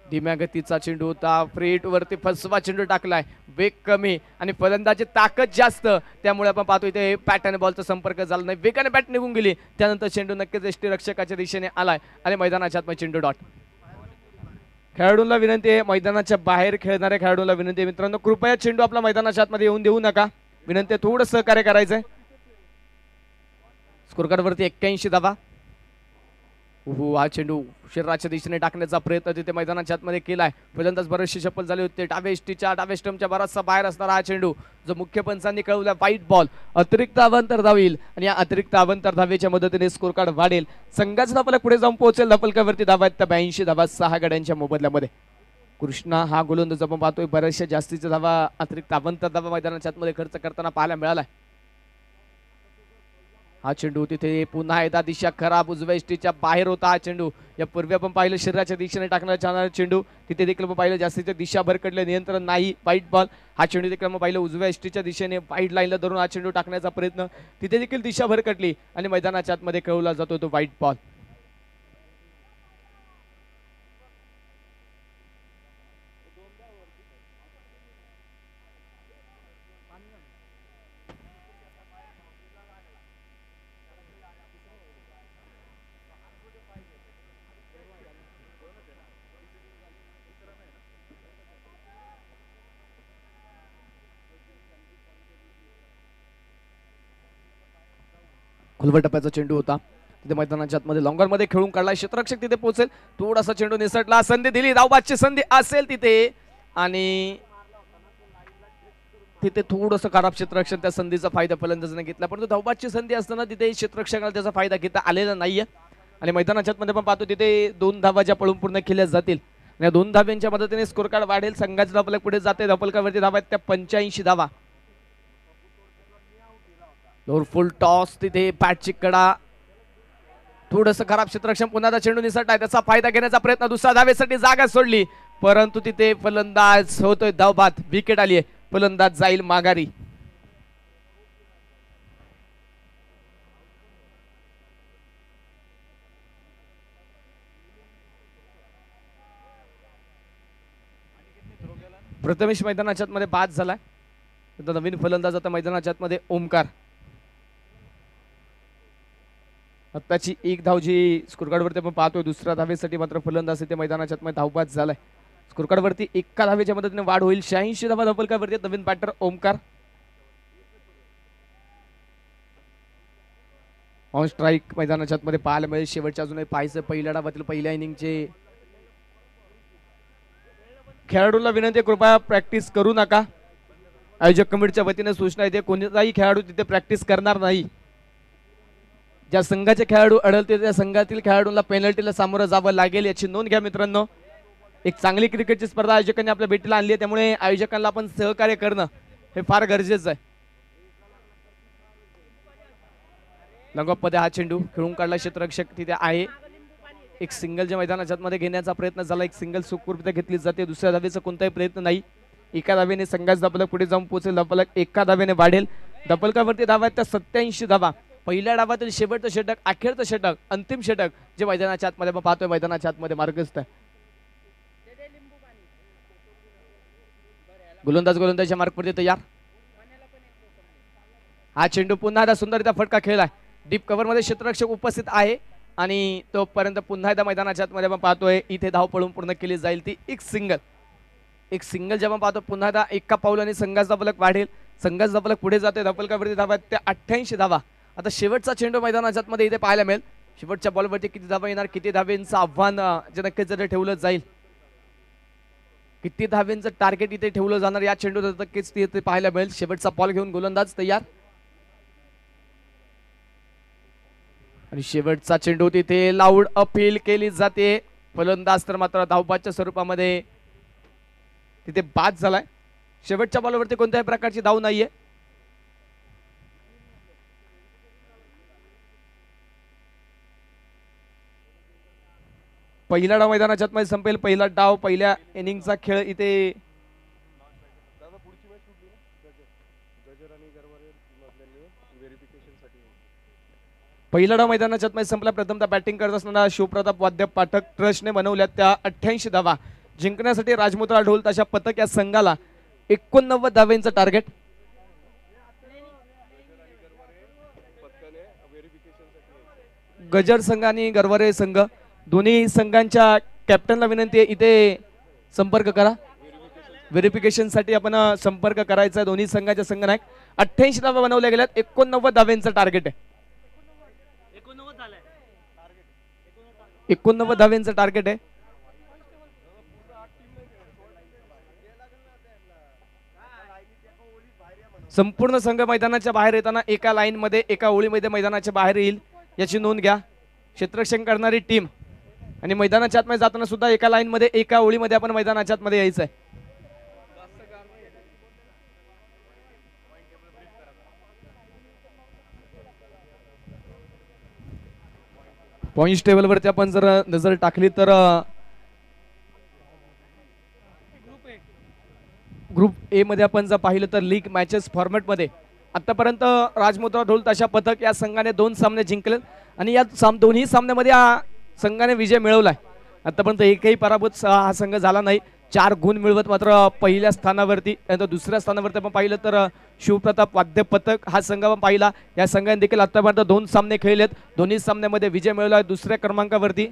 धीम्या गतीचा चेंडू होता, फ्री हिट वरती फसवा चेंडू टाकलाय. वेग कमी आणि फलंदाजी ताकद जास्त, त्यामुळे आपण पाहतो इथे बॅट आणि बॉलचा संपर्क झाला नाही. वेगाने बॅट निघून गेली, त्यानंतर चेंडू नक्कीच यष्टिरक्षकाच्या दिशेने आलाय आणि मैदानाच्या आतमध्ये चेंडू डॉट. खेळाडूंना विनंती आहे, मैदानाच्या बाहेर खेळणाऱ्या खेळाडूंना विनंती आहे मित्रांनो, कृपया चेंडू आपला मैदानाच्या आतमध्ये येऊन देऊ नका. विनंती आहे, थोडं सहकार्य करायचंय. स्कोरकार्डवरती 81 धावा. हा चेंडू शरीराच्या दिशेने टाकण्याचा प्रयत्न तिथे मैदानाच्या आतमध्ये केलाय. फलंदाज बरेचसे चप्पल झाले होते. डाव्या स्टंपच्या बराचसा बाहेर असणारा हा चेंडू जो मुख्य पंचांनी कळवला वाईट बॉल. अतिरिक्त अवांतर धावेल आणि या अतिरिक्त अवांतर धावेच्या मदतीने स्कोर कार्ड वाढेल. संघाचा धावफलक पुढे जाऊन पोहोचेल. धावफलकावरती धावा आहेत 82 धावा 6 गड्यांच्या मोबदल्यामध्ये. कृष्णा हा गोलंदाज आपण पाहतोय बऱ्याचशा जास्तीच्या धावा अतिरिक्त अवांतर धावा मैदानाच्या आतमध्ये खर्च करताना पाहायला मिळालाय. हा चेंडू तिथे पुन्हा एकदा दिशा खराब, उजव्या इष्टीच्या बाहेर होता हा चेंडू. या पूर्वी आपण पाहिलं शरीराच्या दिशेने टाकण्याचा चालणारा चेंडू, तिथे देखील आपण पाहिलं जास्तीच्या दिशा भरकडले, नियंत्रण नाही, वाईट बॉल. हा चेंडू देखील आपण पाहिलं उजव्या इष्टीच्या दिशेने वाईट लाईनला धरून हा चेंडू टाकण्याचा प्रयत्न, तिथे देखील दिशा भरकटली आणि मैदानाच्या आतमध्ये खेळवला जातो तो वाईट बॉल. खुलवट टप्प्याचा चेंडू होता, तिथे मैदानाच्या आतमध्ये लॉंगर मध्ये खेळून काढला. क्षेत्ररक्षक तिथे पोहोचेल, थोडासा चेंडू निसटला, संधी दिली, धावबादची संधी असेल तिथे आणि तिथे थोडंसं खराब क्षेत्ररक्षण त्या संधीचा फायदा फलंदाजाने घेतला, परंतु धावबादची संधी असताना तिथे क्षेत्ररक्षकाला त्याचा फायदा घेता आलेला नाहीये. आणि मैदानाच्या मध्ये पण पाहतो तिथे 2 धावा ज्या पळून पूर्ण केल्या जातील आणि या 2 धाव्यांच्या मदतीने स्कोर कार्ड वाढेल. संघाचा धावफलक पुढे जाते. धावफलकावरती धावा आहेत त्या 85 धावा. फुल टॉस तिथे पॅटची कडा थोडंसं खराब क्षेत्ररक्षण. पुन्हा चेंडू निसटलाय त्याचा फायदा घेण्याचा प्रयत्न. दुसऱ्या धावेसाठी जागा सोडली परंतु तिथे फलंदाज होतोय धावबाद. विकेट आली आहे. फलंदाज जाईल माघारी. प्रथमेश मैदानाच्या मध्ये बाद झालाय. नवीन फलंदाज आता मैदानाच्या मध्ये ओमकार. आत्ताची एक धाव जी स्कोर कार्ड वरती आपण पाहतोय. दुसऱ्या धावेसाठी मात्र फलंदाज इथे मैदानाच्या मध्ये धावबाद झालाय. स्कोर कार्ड वरती एका धावेच्या मदतीने वाढ होईल. 86 धावा धावफलकावरती नवीन बॅटर ओमकार. ऑन स्ट्राईक मैदानाच्या मध्ये पाहायला मिळेल. शेवटच्या अजूनही पाहायचं पहिल्या डावातील पहिल्या इनिंगचे खेळाडूला विनंती कृपया प्रॅक्टिस करू नका. आयोजक कमिटीच्या वतीने सूचना येते कोणताही खेळाडू तिथे प्रॅक्टिस करणार नाही. ज्या संघाचे खेळाडू अडलते त्या संघातील खेळाडूंना पेनल्टीला सामोरं जावं लागेल याची नोंद घ्या मित्रांनो. एक चांगली क्रिकेटची स्पर्धा आयोजकांनी आपल्या भेटीला आणली आहे त्यामुळे आयोजकांना आपण सहकार्य करणं हे फार गरजेचं आहे. लंगोपमध्ये हा चेंडू खेळून काढला. क्षेत्ररक्षक तिथे आहे. एक सिंगल जे मैदानाच्या मध्ये घेण्याचा प्रयत्न झाला. एक सिंगल सुखरूपरित्या घेतली जाते. दुसऱ्या धावेचा कोणताही प्रयत्न नाही. एका धावेने संघाचा धावफलक पुढे जाऊन पोहोचेल. धावफलक एका धावेने वाढेल. धावफलकावरती धावा त्या 87 धावा. पहिल्या डावातील शेवटचं षटक, अखेरचं षटक, अंतिम षटक जे मैदानाच्या आतमध्ये आपण पाहतोय मैदानाच्या आतमध्ये मार्गस्थ आहे. गोलंदाजच्या मार्कवरती तयार. हा चेंडू पुन्हा एकदा सुंदररित्या फटका खेळलाय. डीप कव्हर मध्ये क्षेत्ररक्षक उपस्थित आहे आणि तोपर्यंत पुन्हा एकदा मैदानाच्या आतमध्ये आपण पाहतोय इथे धाव पळून पूर्ण केली जाईल ती एक सिंगल जेव्हा पाहतो पुन्हा एकदा एका पावलाने संघाचा धावफलक वाढेल. संघाचा धावफलक पुढे जाते. धावफलकावरती धावा त्या 88 धावा. आता शेवटचा चेंडू मैदानाच्या आतमध्ये इथे पाहायला मिळेल. शेवटच्या बॉलवरती किती धावा येणार, किती धावेंचं आव्हान जे नक्कीच जर ठेवलं जाईल, किती धावेंचं टार्गेट इथे ठेवलं जाणार या चेंडू नक्कीच इथे पाहायला मिळेल. शेवटचा बॉल घेऊन गोलंदाज तयार आणि शेवटचा चेंडू तिथे लाऊड अपील केली जाते. फलंदाज तर मात्र धावबादच्या स्वरूपामध्ये तिथे बाद झालाय. शेवटच्या बॉलवरती कोणत्याही प्रकारची धाव नाहीये. पहिला डाव मैदानाच्या मध्ये संपेल. पहिला डाव पहिल्या इनिंगचा खेळ इथे पहिला डाव मैदानाच्या मध्ये संपला. प्रथमतः बॅटिंग करत असताना शिवप्रताप वाद्य पाठक ट्रस्टने बनवल्या त्या 88 धावा जिंकण्यासाठी राजमुद्रा ढोल ताशा पथक या संघाला 89 धावेंचं टार्गेट. गजर संघ आणि गरवरे संघ दोन्ही संघांच्या कॅप्टनला विनंती आहे इथे संपर्क करा. व्हेरिफिकेशन साठी आपण संपर्क करायचा. दोन्ही संघाच्या संघनायक 88 धावा बनवल्या गेल्यात. 89 धावेंचं टार्गेट आहे. 89 धावेंचं टार्गेट आहे. संपूर्ण संघ मैदानाच्या बाहेर येताना एका लाईन मध्ये एका ओळीमध्ये मैदानाच्या बाहेर येईल याची नोंद घ्या. क्षेत्ररक्षण करणारी टीम आणि मैदानाच्या आतमध्ये जाताना सुद्धा एका लाईन मध्ये एका ओळीमध्ये आपण मैदानाच्या आतमध्ये यायचं आहे. पॉइंट टेबल वरती आपण जर नजर टाकली तर ग्रुप ए मध्ये आपण जर पाहिलं तर लीग मॅचेस फॉर्मॅट मध्ये आतापर्यंत राजमुद्रा ढोल ताशा पथक या संघाने 2 सामने जिंकले आणि या दोन्ही सामन्यामध्ये या संघाने विजय मिळवलाय. आतापर्यंत एकही पराभूत हा संघ झाला नाही. 4 गुण मिळवत मात्र पहिल्या स्थानावरती. त्यानंतर दुसऱ्या स्थानावरती आपण पाहिलं तर शिवप्रताप वाद्य पथक हा संघ आपण पाहिला. या संघाने देखील आतापर्यंत 2 सामने खेळलेत. दोन्ही सामन्यामध्ये विजय मिळवला. दुसऱ्या क्रमांकावरती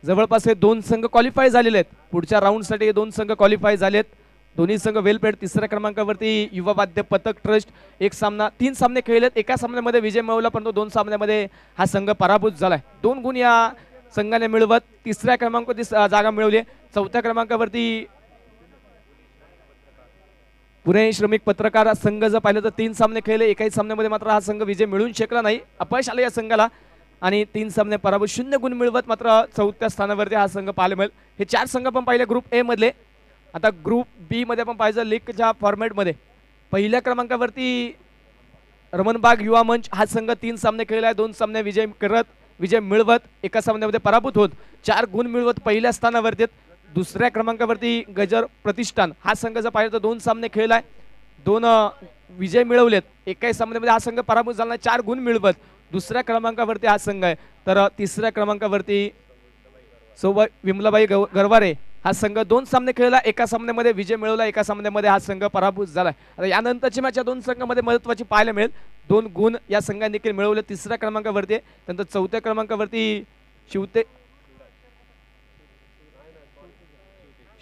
जवळपास हे 2 संघ क्वालिफाय झालेले आहेत. पुढच्या राऊंडसाठी हे 2 संघ क्वालिफाय झालेत. दोन्ही संघ वेल प्लेड. तिसऱ्या क्रमांकावरती युवा वाद्य पथक ट्रस्ट 3 सामने खेळलेत. एका सामन्यामध्ये विजय मिळवला परंतु 2 सामन्यामध्ये हा संघ पराभूत झालाय. 2 गुण या संघाने मिळवत तिसऱ्या क्रमांकावरती जागा मिळवली. चौथ्या क्रमांकावरती पुणे श्रमिक पत्रकार संघ जर पाहिलं तर 3 सामने खेळले. एकाही सामन्यामध्ये मात्र हा संघ विजय मिळवून शकला नाही. अपयश आले या संघाला. आणि 3 सामने पराभूत, 0 गुण मिळवत मात्र चौथ्या स्थानावरती हा संघ पाहायला मिळेल. हे 4 संघ पण पाहिले ग्रुप ए मधले. आता ग्रुप बी मध्ये आपण पाहिजे लीगच्या फॉर्मॅटमध्ये पहिल्या क्रमांकावरती रमणबाग युवा मंच हा संघ 3 सामने खेळलाय, 2 सामने विजय मिळवत एका सामन्यामध्ये पराभूत होत 4 गुण मिळवत पहिल्या स्थानावरती. दुसऱ्या क्रमांकावरती गजर प्रतिष्ठान हा संघ जर पाहिलं तर 2 सामने खेळलाय, 2 विजय मिळवलेत, एकाही सामन्यामध्ये हा संघ पराभूत झाला नाही, 4 गुण मिळवत दुसऱ्या क्रमांकावरती हा संघ आहे. तर तिसऱ्या क्रमांकावरती विमलाबाई गरवारे हा संघ 2 सामने खेळला, एका सामन्यामध्ये विजय मिळवला, एका सामन्यामध्ये हा संघ पराभूत झाला. आता यानंतरची मॅच या 2 संघांमध्ये महत्त्वाची पाहायला मिळेल. 2 गुण या संघाने देखील मिळवले तिसऱ्या क्रमांकावरती. त्यानंतर चौथ्या क्रमांकावरती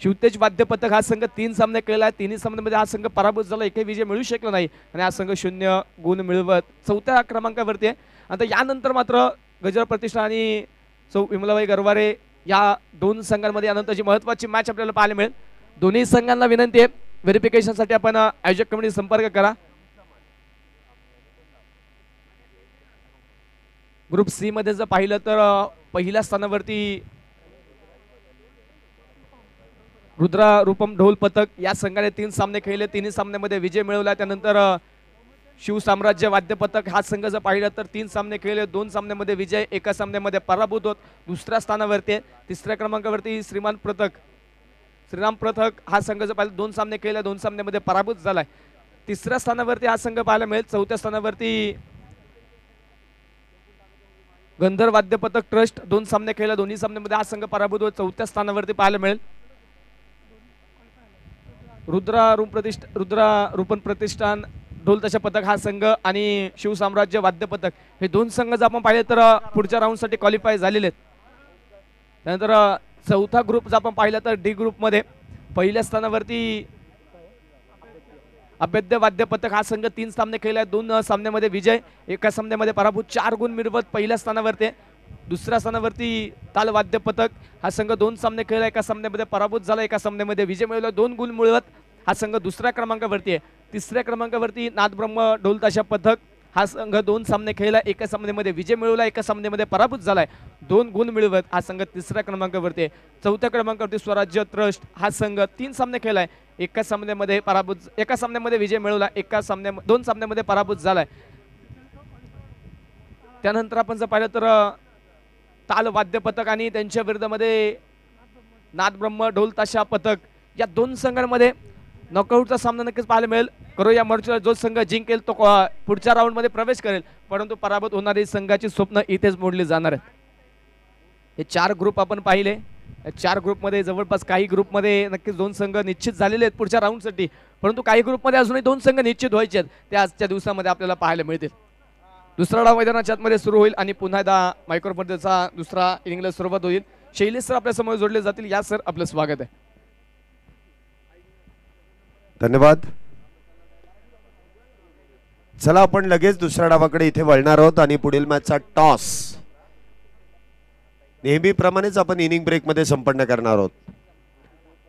शिवतेज वाद्य पथक हा संघ 3 सामने खेळला, 3 सामन्यामध्ये हा संघ पराभूत झाला, एकही विजय मिळू शकला नाही आणि हा संघ 0 गुण मिळवत चौथ्या क्रमांकावरती आहे. आता यानंतर मात्र गजर प्रतिष्ठान आणि विमलाबाई गरवारे या 2 संघांमध्ये यानंतरची महत्त्वाची मॅच आपल्याला पाहायला मिळेल. दोन्ही संघांना विनंती आहे व्हेरिफिकेशनसाठी आपण आयोजक कमिटी संपर्क करा. ग्रुप सी मध्ये जर पाहिलं तर पहिल्या स्थानावरती रुद्रा रूपम ढोल पथक या संघाने 3 सामने खेळले, 3 सामन्यामध्ये विजय मिळवला. त्यानंतर शिवसाम्राज्य वाद्य पथक हा संघ जर पाहिलं तर 3 सामने खेळले, 2 सामन्यामध्ये विजय, एका सामन्यामध्ये पराभूत होत दुसऱ्या स्थानावरती. तिसऱ्या क्रमांकावरती श्रीराम पथक हा संघ जर पाहिलं 2 सामने खेळले, 2 सामन्यामध्ये पराभूत झालाय, तिसऱ्या स्थानावरती हा संघ पाहायला मिळेल. चौथ्या स्थानावरती गंधर्व वाद्य पथक ट्रस्ट 2 सामने खेळले, दोन्ही सामन्यामध्ये हा संघ पराभूत होत चौथ्या स्थानावरती पाहायला मिळेल. रुद्रा रूपन प्रतिष्ठान ढोल तशा पथक हा संघ आणि शिवसाम्राज्य वाद्य पथक हे 2 संघ जर आपण पाहिले तर पुढच्या राऊंडसाठी क्वालिफाय झालेले आहेत. त्यानंतर चौथा ग्रुप जर आपण पाहिला तर डी ग्रुपमध्ये पहिल्या स्थानावरती अभेद्य वाद्य पथक हा संघ 3 सामने खेळलाय, 2 सामन्यामध्ये विजय, एका सामन्यामध्ये पराभूत, 4 गुण मिळवत पहिल्या स्थानावरती. दुसऱ्या स्थानावरती ताल वाद्य पथक हा संघ 2 सामने खेळला, एका सामन्यामध्ये पराभूत झाला, एका सामन्यामध्ये विजय मिळवला, 2 गुण मिळवत हा संघ दुसऱ्या क्रमांकावरती आहे. तिसऱ्या क्रमांकावरती नादब्रह्म ढोल ताशा पथक हा संघ 2 सामने खेळला, एका सामन्यामध्ये विजय मिळवला, एका सामन्यामध्ये पराभूत झालाय, 2 गुण मिळवत हा संघ तिसऱ्या क्रमांकावरती आहे. चौथ्या क्रमांकावरती स्वराज्य ट्रस्ट हा संघ 3 सामने खेळलाय, एका सामन्यामध्ये विजय मिळवला, 2 सामन्यामध्ये पराभूत झालाय. त्यानंतर आपण जर पाहिलं तर ताल वाद्य पथक आणि त्यांच्या विरुद्धमध्ये नादब्रह्म ढोल ताशा पथक या 2 संघांमध्ये नॉकआउटचा सामना नक्कीच पाहायला मिळेल. करो या मॉर्चला जो संघ जिंकेल तो पुढच्या राऊंडमध्ये प्रवेश करेल, परंतु पराभूत होणारी संघाची स्वप्न इथेच मोडली जाणार आहेत. हे 4 ग्रुप आपण पाहिले, या 4 ग्रुपमध्ये जवळपास काही ग्रुपमध्ये नक्कीच 2 संघ निश्चित झालेले आहेत पुढच्या राऊंडसाठी, परंतु काही ग्रुपमध्ये अजूनही 2 संघ निश्चित व्हायचे आहेत, ते आजच्या दिवसामध्ये आपल्याला पाहायला मिळतील. दुसरा डाव मैदानाच्या आतमध्ये सुरू होईल आणि पुन्हा एकदा मायक्रोफोनचा दुसरा इनिंगला सुरुवात होईल. शैलेश सर आपल्या समोर जोडले जातील. या सर आपलं स्वागत आहे. धन्यवाद. चला आपण लगेच दुसऱ्या डावाकडे इथे वळणार आहोत आणि पुढील मॅचचा टॉस नेहमीप्रमाणेच आपण इनिंग ब्रेक मध्ये संपन्न करणार आहोत.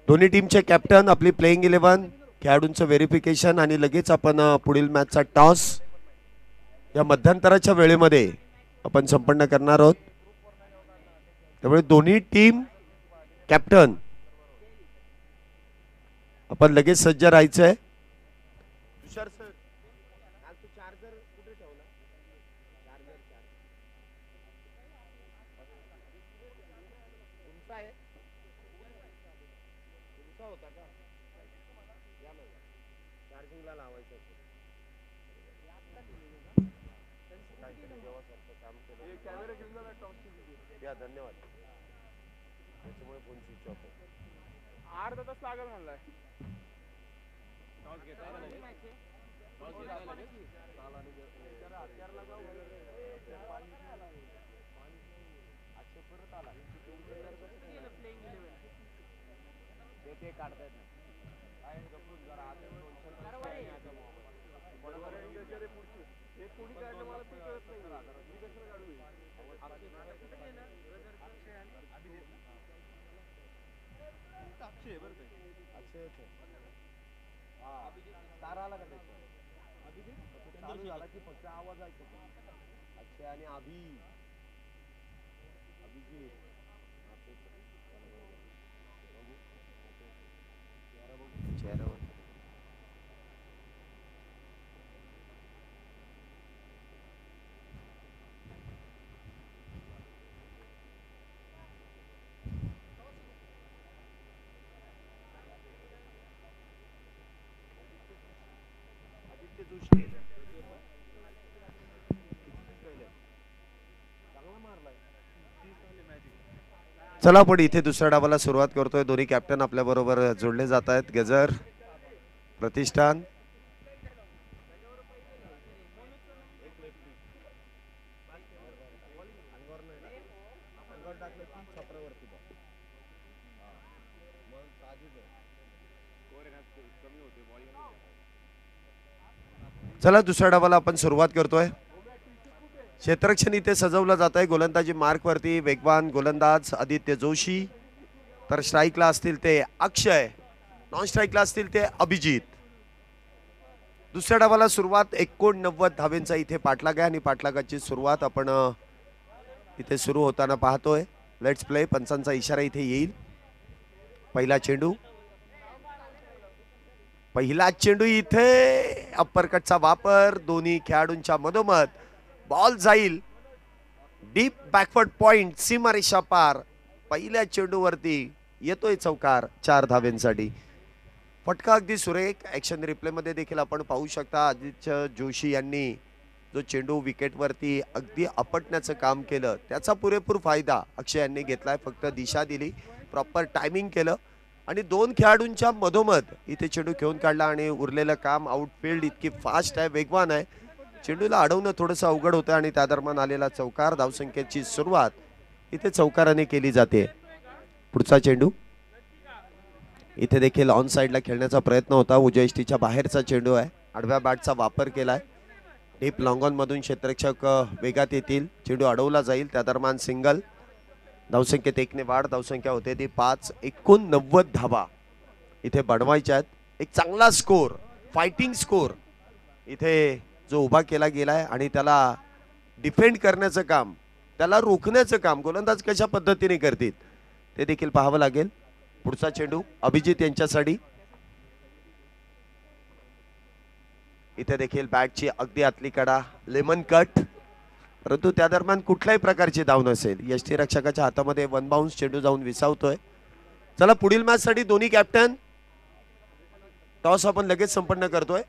दोन्ही टीमचे कॅप्टन, आपली प्लेइंग 11, खेळाडूंचं व्हेरिफिकेशन आणि लगेच आपण पुढील मॅचचा टॉस या मध्यंतराच्या वेळेमध्ये आपण संपन्न करणार आहोत. त्यामुळे दोन्ही टीम कॅप्टन आपण लगेच सज्ज राहायचंय. तुषार सर चार्जर कुठे ठेवला? तुमचा आहे? तुमचा होता का? या ना, चार्जिंगला लावायचं. कॅमेरा घेऊन जा, टॉस या. धन्यवाद. त्याच्यामुळे फोन स्विच ऑफ आहे. अर्धा तास लागेल म्हणलाय. टॉस घेताय का लगेच? टॉस घेताय लगेच? जरा हत्यारला जाऊ. अच्छा परत आला. ते काढतायत ना. काय गप्पून जरा आधी बरोबर आहे. पुढची हे कोणी काढलं मला ते कळत नाही. मी कशाला काढू? अक्षय बरं काय? अक्षय हा तारा आला का त्याचा? चालू झाला की फक्त आवाज ऐकतो. अक्षय आणि अभि चला आपण इथे दुसऱ्या डावाला सुरुवात करतोय. दोन्ही कॅप्टन आपल्या बरोबर जोडले जात आहेत. गजर प्रतिष्ठान चला दुसऱ्या डावाला आपण सुरुवात करतोय. क्षेत्ररक्षण इथे सजवलं जात आहे. गोलंदाजी मार्क वरती वेगवान गोलंदाज आदित्य जोशी, तर स्ट्राईकला असतील ते अक्षय, नॉन स्ट्राईकला असतील ते अभिजित. दुसऱ्या डावाला सुरुवात 89 धावेंचा इथे पाठलाग आहे आणि पाठलागाची सुरुवात आपण इथे सुरू होताना पाहतोय. Let's play. पंचांचा इशारा इथे येईल. पहिला चेंडू इथे अप्परकटचा वापर. दोन्ही खेळाडूंच्या मधोमध बॉल जाईल डीप बॅकवर्ड पॉइंट, सीमारेषा पार. पहिल्या चेंडूवरती येतोय चौकार 4 धावेंसाठी. फटका अगदी सुरेख. ऍक्शन रिप्ले मध्ये देखील आपण पाहू शकता आदित्य जोशी यांनी जो चेंडू विकेटवरती अगदी आपटण्याचं काम केलं त्याचा पुरेपूर फायदा अक्षय यांनी घेतलाय. फक्त दिशा दिली, प्रॉपर टायमिंग केलं आणि 2 खेळाडूंच्या मधोमध इथे चेंडू घेऊन काढला आणि उरलेलं काम आउटफील्ड इतकी फास्ट आहे, वेगवान आहे. चेंडूला अडवणं थोडंसं अवघड होतं आणि त्या दरम्यान आलेला चौकार. धावसंख्येची सुरुवात इथे चौकाराने केली जाते. पुढचा चेंडू इथे देखील ऑन साइडला खेळण्याचा प्रयत्न होता. उजयष्टीच्या बाहेरचा चेंडू आहे. आडव्या बॅटचा वापर केलाय. डीप लॉंग ऑन मधून क्षेत्ररक्षक वेगात येतील. चेंडू अडवला जाईल. त्या दरम्यान सिंगल. धावसंख्येत 1 ने वाढ. धावसंख्या होते ती 5. 89 धावा इथे बनवायच्या आहेत. एक चांगला स्कोर, फायटिंग स्कोर इथे जो उभा केला गेलाय आणि त्याला डिफेंड करण्याचं काम, त्याला रोखण्याचं काम गोलंदाज कशा पद्धतीने करतील ते देखील पाहावं लागेल. पुढचा चेंडू अभिजित यांच्यासाठी. इथे देखील बॅटची अगदी आतली कडा, लेमन कट, परंतु त्या दरम्यान कुठल्याही प्रकारची धाव नसेल. यष्टीरक्षकाच्या हातामध्ये 1 बाउन्स चेंडू जाऊन विसावतोय. चला पुढील मॅच साठी दोन्ही कॅप्टन. टॉस आपण लगेच संपन्न करतोय.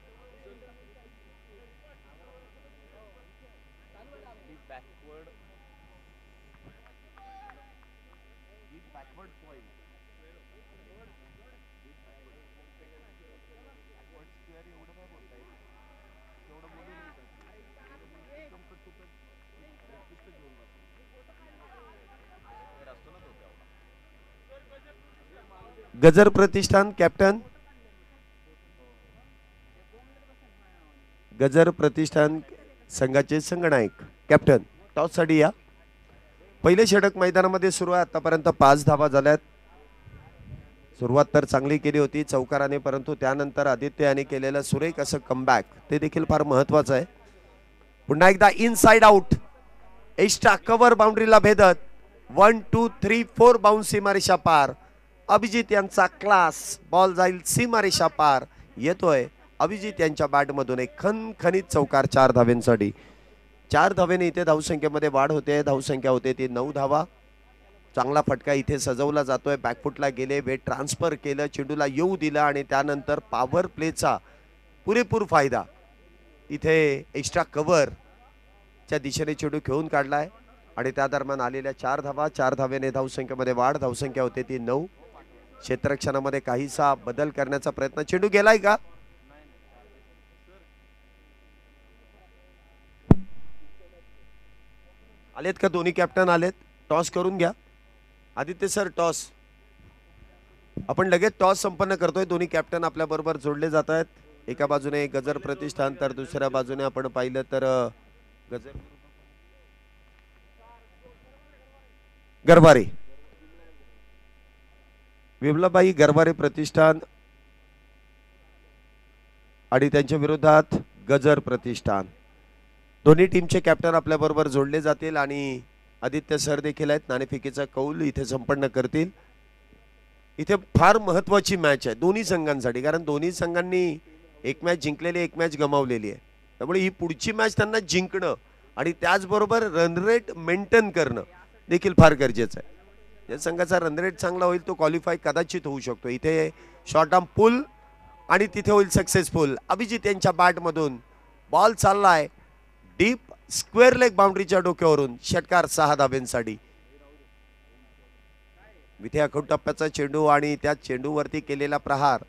गजर प्रतिष्ठान कॅप्टन. गजर प्रतिष्ठान संघाचे संघनायक कॅप्टन. टॉस साठी या. पहिले षटक मैदानामध्ये सुरू आहे. आतापर्यंत 5 धावा झाल्यात. सुरुवात तर चांगली केली होती चौकाराने, परंतु त्यानंतर आदित्य यांनी केलेलं सुरेख असं कमबॅक ते देखील फार महत्वाचं आहे. पुन्हा एकदा इनसाइड आउट. एक्स्ट्रा कव्हर बाउंड्रीला भेदत 1 2 3 4 बाउन्स सीमारेषा पार. अभिजित यांचा क्लास. बॉल जाईल सीमारेषा पार. येतोय अभिजित यांच्या बॅटमधून एक खणखणीत चौकार 4 धावेंसाठी. 4 धावेने इथे धावसंख्येमध्ये वाढ होते. धावसंख्या होते ती 9 धावा. चांगला फटका इथे सजवला जातोय. बॅकफुटला गेले, वेट ट्रान्सफर केलं, चेंडूला येऊ दिलं आणि त्यानंतर पॉवर प्लेचा पुरेपूर फायदा. इथे एक्स्ट्रा कव्हर च्या दिशेने चेंडू खेळून काढलाय आणि त्या दरम्यान आलेल्या 4 धावा. 4 धावेने धावसंख्येमध्ये वाढ. धावसंख्या होते ती 9. क्षेत्ररक्षणामध्ये काहीसा बदल करण्याचा प्रयत्न. चेंडू गेलाय का? आलेत का दोन्ही कॅप्टन? आलेत. टॉस करून घ्या. Aditya sir toss. आपण लगेच टॉस संपन्न करतोय. दोन्ही कॅप्टन आपल्या बरोबर जोडले जात आहेत. एका बाजूने गजर प्रतिष्ठान तर दुसऱ्या बाजूने आपण पाहिलं तर गजर गरवारे, विमलाबाई गरवारे प्रतिष्ठान आणि त्यांच्या विरोधात गजर प्रतिष्ठान. दोन्ही टीमचे कॅप्टन आपल्या बरोबर जोडले जातील आणि आदित्य सर देखील आहेत. नाणेफेकीचा कौल इथे संपन्न करतील. इथे फार महत्वाची मॅच आहे दोन्ही संघांसाठी, कारण दोन्ही संघांनी एक मॅच जिंकलेली, एक मॅच गमावलेली आहे. त्यामुळे ही पुढची मॅच त्यांना जिंकणं आणि त्याचबरोबर रन रेट मेंटेन करणं देखील फार गरजेचं आहे. ज्या संघाचा रन रेट चांगला होईल तो क्वालिफाय कदाचित होऊ शकतो. इथे शॉर्ट आर्म पुल आणि तिथे होईल सक्सेसफुल. अभिजित यांच्या बॅटमधून बॉल चाललाय डीप स्क्वेअर लेग बाउंड्रीच्या डोक्यावरून. षटकार 6 धाब्यांसाठी. इथे अखूट टप्प्याचा चेंडू आणि त्या चेंडूवरती केलेला प्रहार.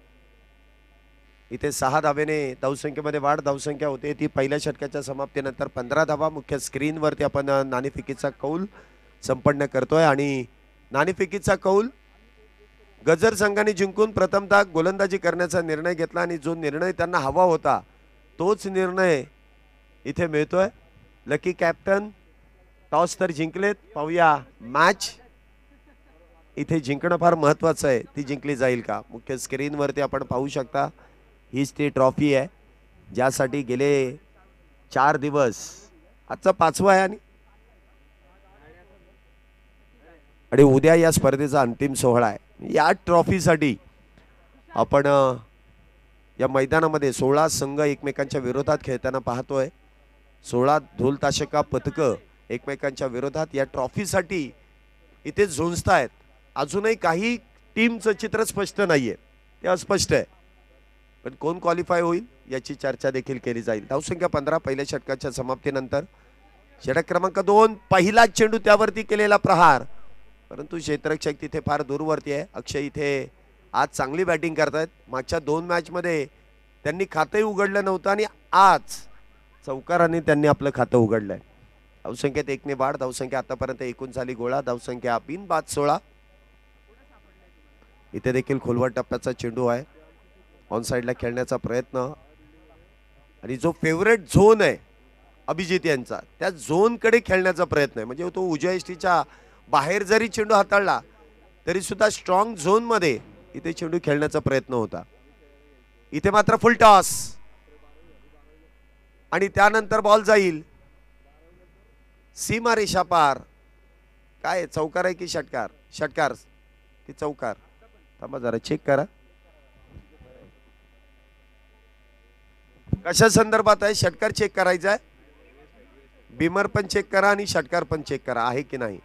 इथे 6 धाब्याने धावसंख्येमध्ये वाढ. धावसंख्या होते ती पहिल्या षटकाच्या समाप्तीनंतर 15 धावा. मुख्य स्क्रीनवरती आपण नाणेफेकीचा कौल संपन्न करतोय आणि नाणेफेकीचा कौल गजर संघाने जिंकून प्रथमतः गोलंदाजी करण्याचा निर्णय घेतला आणि जो निर्णय त्यांना हवा होता तोच निर्णय इथे मिळतोय. लकी कॅप्टन टॉस तर जिंकलेत. पाहूया मॅच इथे जिंकणं फार महत्वाचं आहे. ती जिंकली जाईल का? मुख्य स्क्रीनवरती आपण पाहू शकता हीच ती ट्रॉफी आहे ज्यासाठी गेले 4 दिवस, आजचा 5वा आहे आणि उद्या या स्पर्धेचा अंतिम सोहळा आहे. या ट्रॉफीसाठी आपण या मैदानामध्ये 16 संघ एकमेकांच्या विरोधात खेळताना पाहतोय. 16 ढोल ताशका पथकं एकमेकांच्या विरोधात या ट्रॉफीसाठी इथे झुंजतायत. अजूनही काही टीमचं चित्र स्पष्ट नाहीये, ते अस्पष्ट आहे. पण कोण क्वालिफाय होईल याची चर्चा देखील केली जाईल. धावसंख्या 15 पहिल्या षटकाच्या समाप्तीनंतर. षटक क्रमांक 2 पहिला चेंडू त्यावरती केलेला प्रहार, परंतु क्षेत्ररक्षक तिथे फार दूरवरती आहे. अक्षय इथे आज चांगली बॅटिंग करतायत. मागच्या 2 मॅचमध्ये त्यांनी खातंही उघडलं नव्हतं आणि आज चौकाराने त्यांनी आपलं खातं उघडलंय. धावसंख्येत 1 ने वाढ. धावसंख्या आतापर्यंत एकूण झाली 16. धावसंख्या बिनबाद 16. इथे देखील खोलवर टप्प्याचा चेंडू आहे. ऑन साइडला खेळण्याचा प्रयत्न आणि जो फेवरेट झोन आहे अभिजित यांचा त्या झोनकडे खेळण्याचा प्रयत्न आहे. म्हणजे तो उजव्या यष्टीच्या बाहेर जरी चेंडू हाताळला तरी सुद्धा स्ट्रॉंग झोन मध्ये इथे चेंडू खेळण्याचा प्रयत्न होता. इथे मात्र फुल टॉस आणि त्यानंतर बॉल जाईल सीमा रेषा पार. काय चौकार आहे की षटकार? षटकार की चौकार? थांबा जरा चेक करा कशा संदर्भात आहे. षटकार चेक करायचा आहे. बिमर पण चेक करा आणि षटकार पण चेक करा आहे की नाही.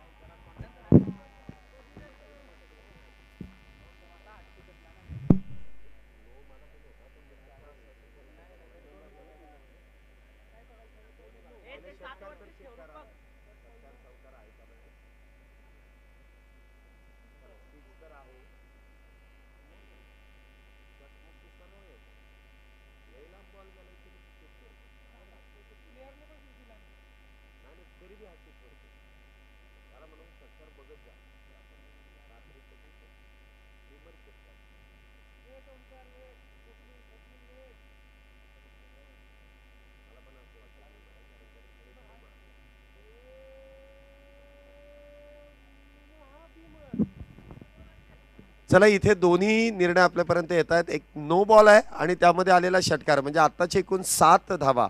चला इथे दोन्ही निर्णय आपल्यापर्यंत येत आहेत. एक नो बॉल आहे आणि त्यामध्ये आलेला षटकार, म्हणजे आताचे एकूण 7 धावा.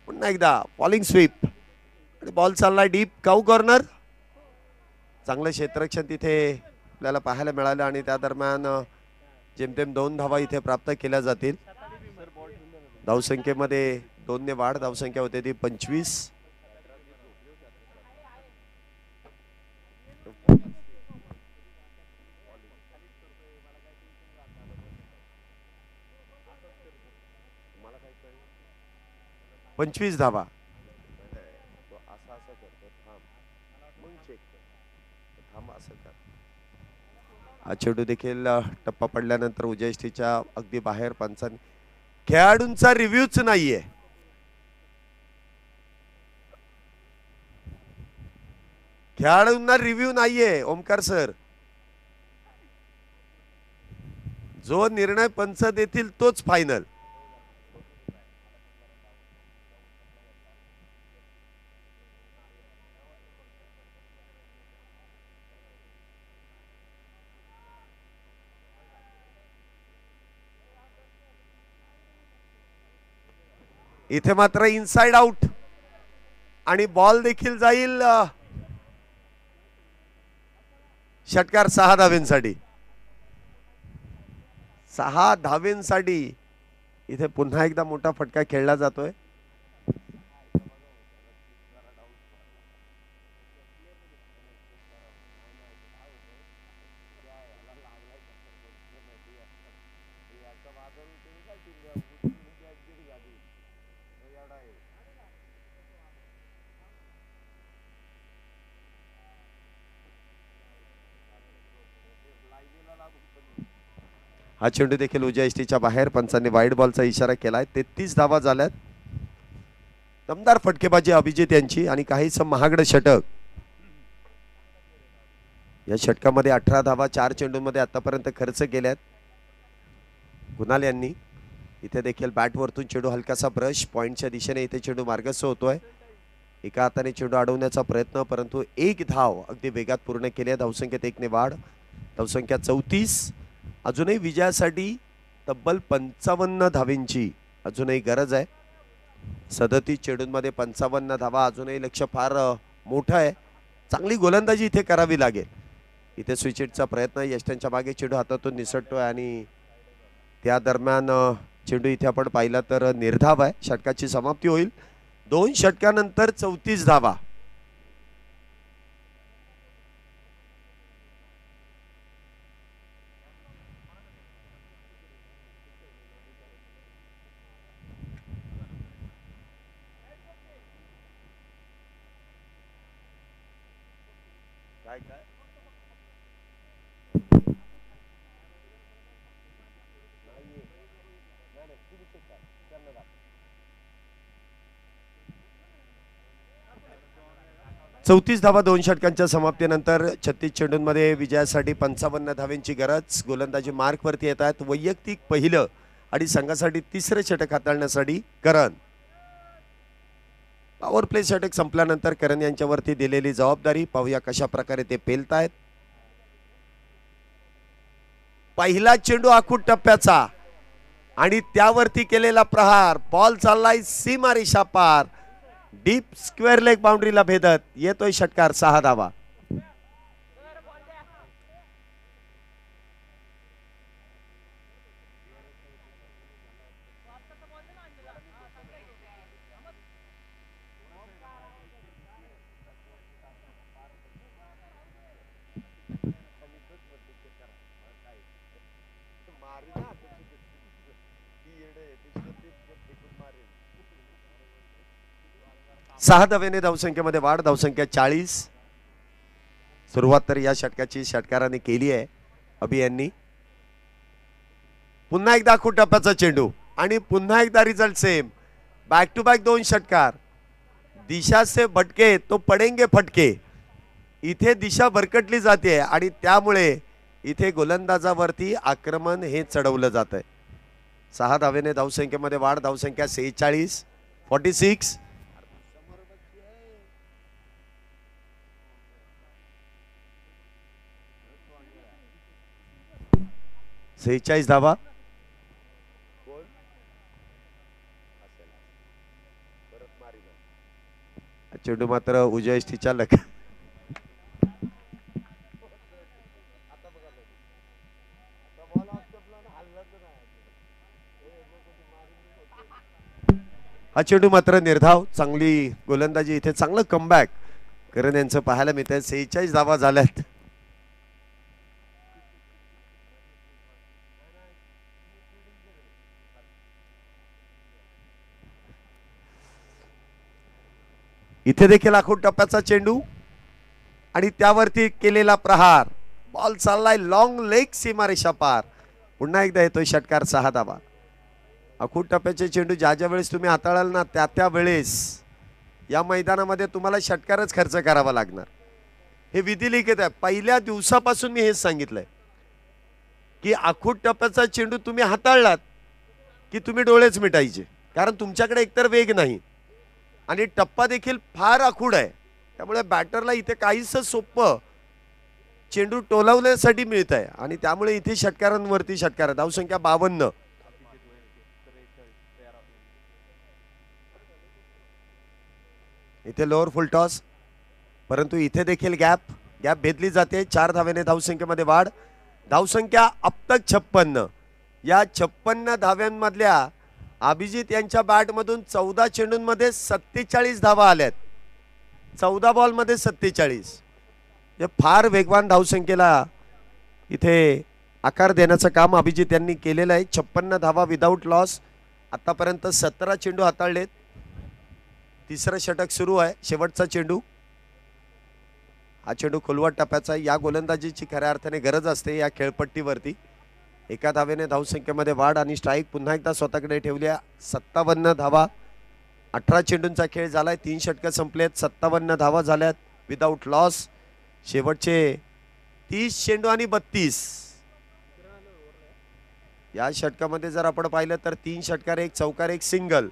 पुन्हा एकदा बॉलिंग स्वीप आणि बॉल चाललाय डीप काऊ कॉर्नर. चांगलं क्षेत्ररक्षण तिथे आपल्याला पाहायला मिळालं आणि त्या दरम्यान जेमतेम 2 धावा इथे प्राप्त केल्या जातील. धावसंख्येमध्ये 2 ने वाढ. धावसंख्या होते ती 25. धावा. हा चेंडू देखील टप्पा पडल्यानंतर उजयष्टीच्या अगदी बाहेर पंचांनी खेळाडूंचा रिव्ह्यूच नाहीये. खेळाडूंना रिव्ह्यू नाहीये ओमकार सर. जो निर्णय पंच देतील तोच फायनल. इथे मात्र इनसाइड आउट आणि बॉल देखील जाईल षटकार 6 धावेंसाठी. 6 धावेंसाठी इथे पुन्हा एकदा मोठा फटका खेळला जातोय. हा चेंडू देखील उजव्या यष्टीच्या बाहेर. पंचांनी वाईड बॉलचा इशारा केलाय. 33 धावा झाल्यात. दमदार फटकेबाजी अभिजित यांची आणि काहीच महागडं षटक. या षटकामध्ये 18 धावा 4 चेंडूंमध्ये आतापर्यंत खर्च केल्यात कुणाल यांनी. इथे देखील बॅट वरतून चेंडू हलकासा ब्रश पॉइंटच्या दिशेने इथे चेंडू मार्गस्थ होतोय. एका हाताने चेंडू अडवण्याचा प्रयत्न, परंतु एक धाव अगदी वेगात पूर्ण केली आहे. धावसंख्येत 1 ने वाढ. धावसंख्या 34. अजूनही विजयासाठी तब्बल 55 धावेंची अजूनही गरज आहे. 37 चेंडूंमध्ये 55 धावा. अजूनही लक्ष फार मोठं आहे. चांगली गोलंदाजी इथे करावी लागेल. इथे स्विचेटचा प्रयत्न. यष्ट्यांच्या मागे चेंडू हातातून निसटतोय आणि त्या दरम्यान चेंडू इथे आपण पाहिला तर निर्धाव आहे. षटकाची समाप्ती होईल. 2 षटकानंतर 34 धावा. काय 34 धावा 2 षटकांच्या समाप्तीनंतर. 36 चेंडूंमध्ये विजयासाठी 55 धावेंची गरज. गोलंदाजी मार्क वरती येत आहेत. वैयक्तिक पहिलं आणि संघासाठी 3रं षटक हाताळण्यासाठी करण. पॉवर प्ले षटक संपल्यानंतर करण यांच्यावरती दिलेली जबाबदारी पाहूया कशा प्रकारे ते पेलतायत. पहिला चेंडू आखूड टप्प्याचा आणि त्यावरती केलेला प्रहार. बॉल चाललाय सीमारेषा पार. डीप स्क्वेअर लेग बाउंड्रीला भेदत येतोय षटकार. 6 धावा. सहा धावेने धावसंख्येमध्ये वाढ. धावसंख्या 40. सुरुवात तर या षटकाची षटकाराने केली आहे अभि यांनी. पुन्हा एकदा आखूड टप्प्याचा चेंडू आणि पुन्हा एकदा result same. Back to back 2 षटकार. दिशा से भटके तो पडेंगे फटके. इथे दिशा भरकटली जाते आणि त्यामुळे इथे गोलंदाजावरती आक्रमण हे चढवलं जात आहे. 6 धावेने धावसंख्येमध्ये वाढ. धावसंख्या 46. 46. 46 धावा. चेंडू मात्र उजव्या यष्टीच्या लग. हा चेंडू मात्र निर्धाव. चांगली गोलंदाजी इथे. चांगलं कमबॅक करण यांचं पाहायला मिळतंय. 46 धावा झाल्यात. इथे देखील आखूड टप्प्याचा चेंडू आणि त्यावरती केलेला प्रहार. बॉल चाललाय लॉंग लेग सीमारेषा पार. पुन्हा एकदा येतोय षटकार. 6 धावा. आखूड टप्प्याचे चेंडू ज्या ज्या वेळेस तुम्ही हाताळाल ना त्या वेळेस या मैदानामध्ये तुम्हाला षटकारच खर्च करावा लागणार. हे विधिलिखित आहे. पहिल्या दिवसापासून मी हेच सांगितलंय की आखूड टप्प्याचा चेंडू तुम्ही हाताळलात की तुम्ही डोळेच मिटायचे. कारण तुमच्याकडे एकतर वेग नाही आणि टप्पा देखील फार आखूड आहे. त्यामुळे बॅटरला इथे काहीच सोपं चेंडू टोलावण्यासाठी मिळत आहे आणि त्यामुळे इथे षटकारांवरती षटकार. धावसंख्या 52. इथे लोअर फुल टॉस, परंतु इथे देखील गॅप भेदली जाते. 4 धावेने धावसंख्येमध्ये वाढ. धावसंख्या अब तक 56. या 56 धाव्यांमधल्या अभिजित यांच्या बॅटमधून 14 चेंडूंमध्ये 47 धावा आल्यात. 14 बॉलमध्ये 47. हे फार वेगवान धावसंख्येला इथे आकार देण्याचं काम अभिजित यांनी केलेलं आहे. 56 धावा विदाऊट लॉस. आतापर्यंत 17 चेंडू हाताळलेत. तिसरं षटक सुरू आहे. शेवटचा चेंडू. हा चेंडू खोलवट टप्प्याचा. या गोलंदाजीची खऱ्या अर्थाने गरज असते या खेळपट्टीवरती. एका धावेने धावसंख्येमध्ये वाढ आणि स्ट्राईक पुन्हा एकदा स्वतःकडे ठेवल्या. 57 धावा. 18 चेंडूंचा खेळ झालाय. 3 षटकं संपलेत. 57 धावा झाल्यात विदाऊट लॉस. शेवटचे 30 चेंडू आणि 32. या षटकामध्ये जर आपण पाहिलं तर 3 षटकार, 1 चौकार, 1 सिंगल,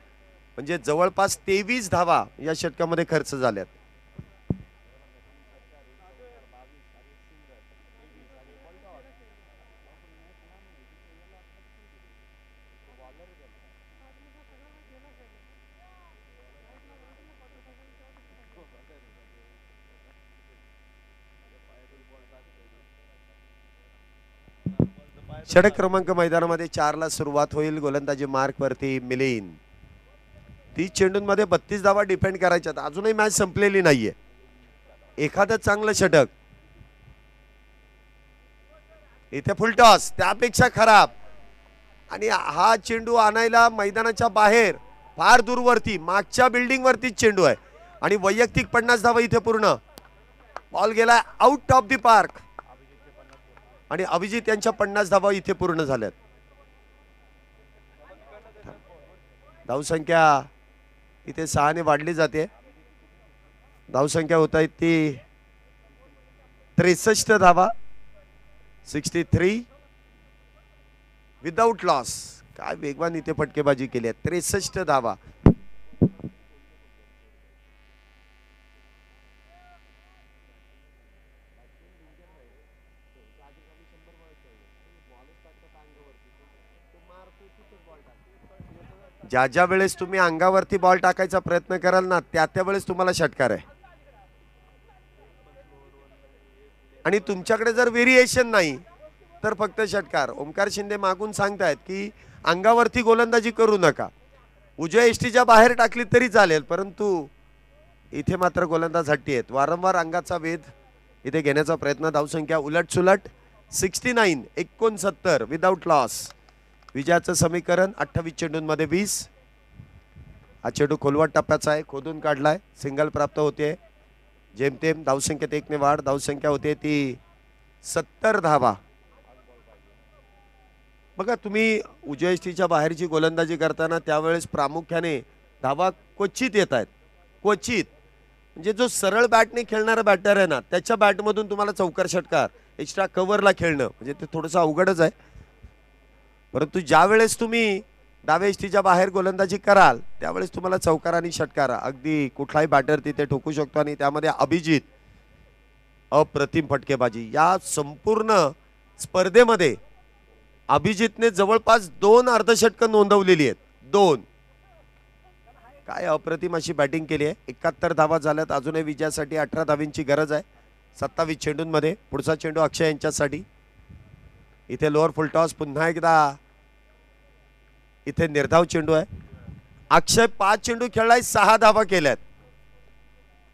म्हणजे जवळपास 23 धावा या षटकामध्ये खर्च झाल्यात. षटक क्रमांक मैदानामध्ये 4 ला सुरुवात होईल. गोलंदाजी मार्क वरती मिलिंद. 30 चेंडूंमध्ये 32 धावा डिफेंड करायच्यात. अजूनही मॅच संपलेली नाहीये. एखादं चांगलं षटक. इथे फुल टॉस, त्यापेक्षा खराब. आणि हा चेंडू आणायला मैदानाच्या बाहेर फार दूरवरती मागच्या बिल्डिंग वरती चेंडू आहे आणि वैयक्तिक 50 धावा इथे पूर्ण. बॉल गेला आउट ऑफ द पार्क आणि अभिजित यांच्या 50 धावा इथे पूर्ण झाल्यात. धावसंख्या इथे 6 ने वाढली जाते. धावसंख्या होत आहे ती 63 धावा. 63 विदाउट लॉस. काय वेगवान इथे फटकेबाजी केली आहे. 63 धावा. ज्या ज्या वेळेस तुम्ही अंगावरती बॉल टाकायचा प्रयत्न कराल ना, त्या वेळेस तुम्हाला षटकार आहे. आणि तुमच्याकडे जर व्हेरिएशन नाही तर फक्त षटकार. ओमकार शिंदे मागून सांगतायत की अंगावरती गोलंदाजी करू नका. उजव्या एसटीच्या बाहेर टाकली तरी चालेल, परंतु इथे मात्र गोलंदाज हट्टी आहेत. वारंवार अंगाचा वेध इथे घेण्याचा प्रयत्न. धावसंख्या उलट सुलट 69 69 विदाउट लॉस. विजयाचं समीकरण 28 चेंडूंमध्ये 20. हा चेंडू खोलवट टप्प्याचा आहे. खोदून काढलाय. सिंगल प्राप्त होते. जेमतेम धावसंख्येत 1 ने वाढ. धावसंख्या होते ती 70 धावा. बघा तुम्ही उजव्या एसटीच्या बाहेरची गोलंदाजी करताना त्यावेळेस प्रामुख्याने धावा क्वचित येत आहेत. क्वचित म्हणजे जो सरळ बॅटने खेळणारा बॅटर आहे ना, त्याच्या बॅटमधून तुम्हाला चौकार षटकार एक्स्ट्रा कव्हरला खेळणं म्हणजे ते थोडंसं अवघडच आहे. परंतु ज्या वेळेस तुम्ही डाव्या एसटीच्या बाहेर गोलंदाजी कराल त्यावेळेस तुम्हाला चौकार आणि षटकार अगदी कुठलाही बॅटर तिथे ठोकू शकतो. आणि त्यामध्ये अभिजित अप्रतिम फटकेबाजी. या संपूर्ण स्पर्धेमध्ये अभिजितने जवळपास 2 अर्धशतकं नोंदवलेली आहेत. 2. काय अप्रतिम अशी बॅटिंग केली आहे. 71 धावा झाल्यात. अजूनही विजयासाठी 18 धावींची गरज आहे 27 चेंडूंमध्ये. पुढचा चेंडू अक्षय यांच्यासाठी. इथे लोअर फुल टॉस. पुन्हा एकदा इथे निर्धाव चेंडू आहे. अक्षय 5 चेंडू खेळलाय, 6 धावा केल्यात.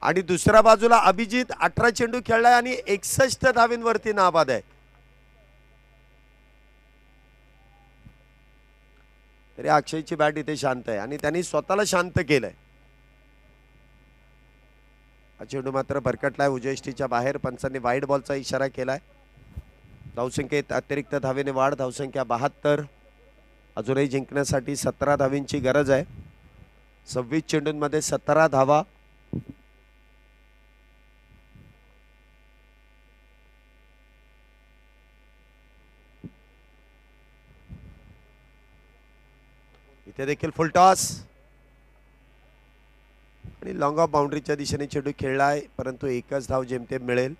आणि दुसऱ्या बाजूला अभिजित 18 चेंडू खेळलाय आणि 61 धावींवरती नाबाद आहे. तरी अक्षयची बॅट इथे शांत आहे आणि त्यांनी स्वतःला शांत केलंय. हा चेंडू मात्र भरकटलाय उजव्या एसटीच्या बाहेर. पंचांनी वाईड बॉलचा इशारा केलाय. धावसंख्येत अतिरिक्त धावेने वाढ. धावसंख्या 72. अजूनही जिंकण्यासाठी 17 धावींची गरज आहे. 26 चेंडूंमध्ये 17 धावा. इथे देखील फुल टॉस आणि लॉंग ऑफ बाउंड्रीच्या दिशेने चेंडू खेळलाय, परंतु एकच धाव जेमतेम मिळेल.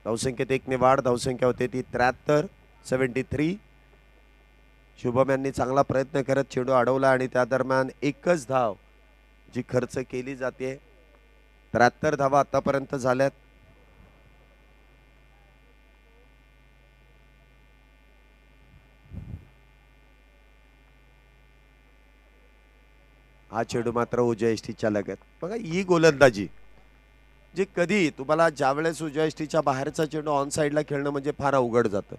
धावसंख्येत 1 ने वाढ. धावसंख्या होते ती 73 73. शुभम यांनी चांगला प्रयत्न करत चेंडू अडवला आणि त्या दरम्यान एकच धाव जी खर्च केली जाते 73 धावा आतापर्यंत झाल्यात. हा चेंडू मात्र उजव्या यष्टीच्या लगत. बघा ही गोलंदाजी जे कधी तुम्हाला ज्यावेळेस उजव्या यष्टीच्या बाहेरचा चेंडू ऑन साईडला खेळणं म्हणजे फार अवघड जातं.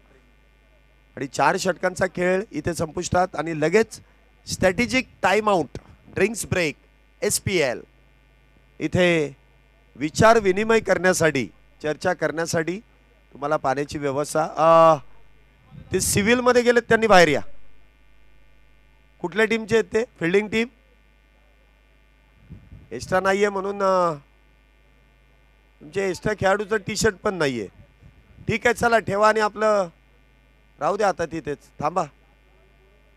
आणि 4 षटकांचा खेळ इथे संपुष्टात आणि लगेच strategic time out, drinks break, SPL इथे विचार विनिमय करण्यासाठी, चर्चा करण्यासाठी तुम्हाला पाण्याची व्यवस्था. ते सिव्हिल मध्ये गेलेत त्यांनी बाहेर या. कुठल्या टीमचे आहेत ते? Fielding team. एक्स्ट्रा नाहीये म्हणून तुमचे एक्स्ट्रा खेळाडूचं टी शर्ट पण नाहीये. ठीक आहे चला ठेवा आणि आपलं राहू द्या आता तिथेच थांबा.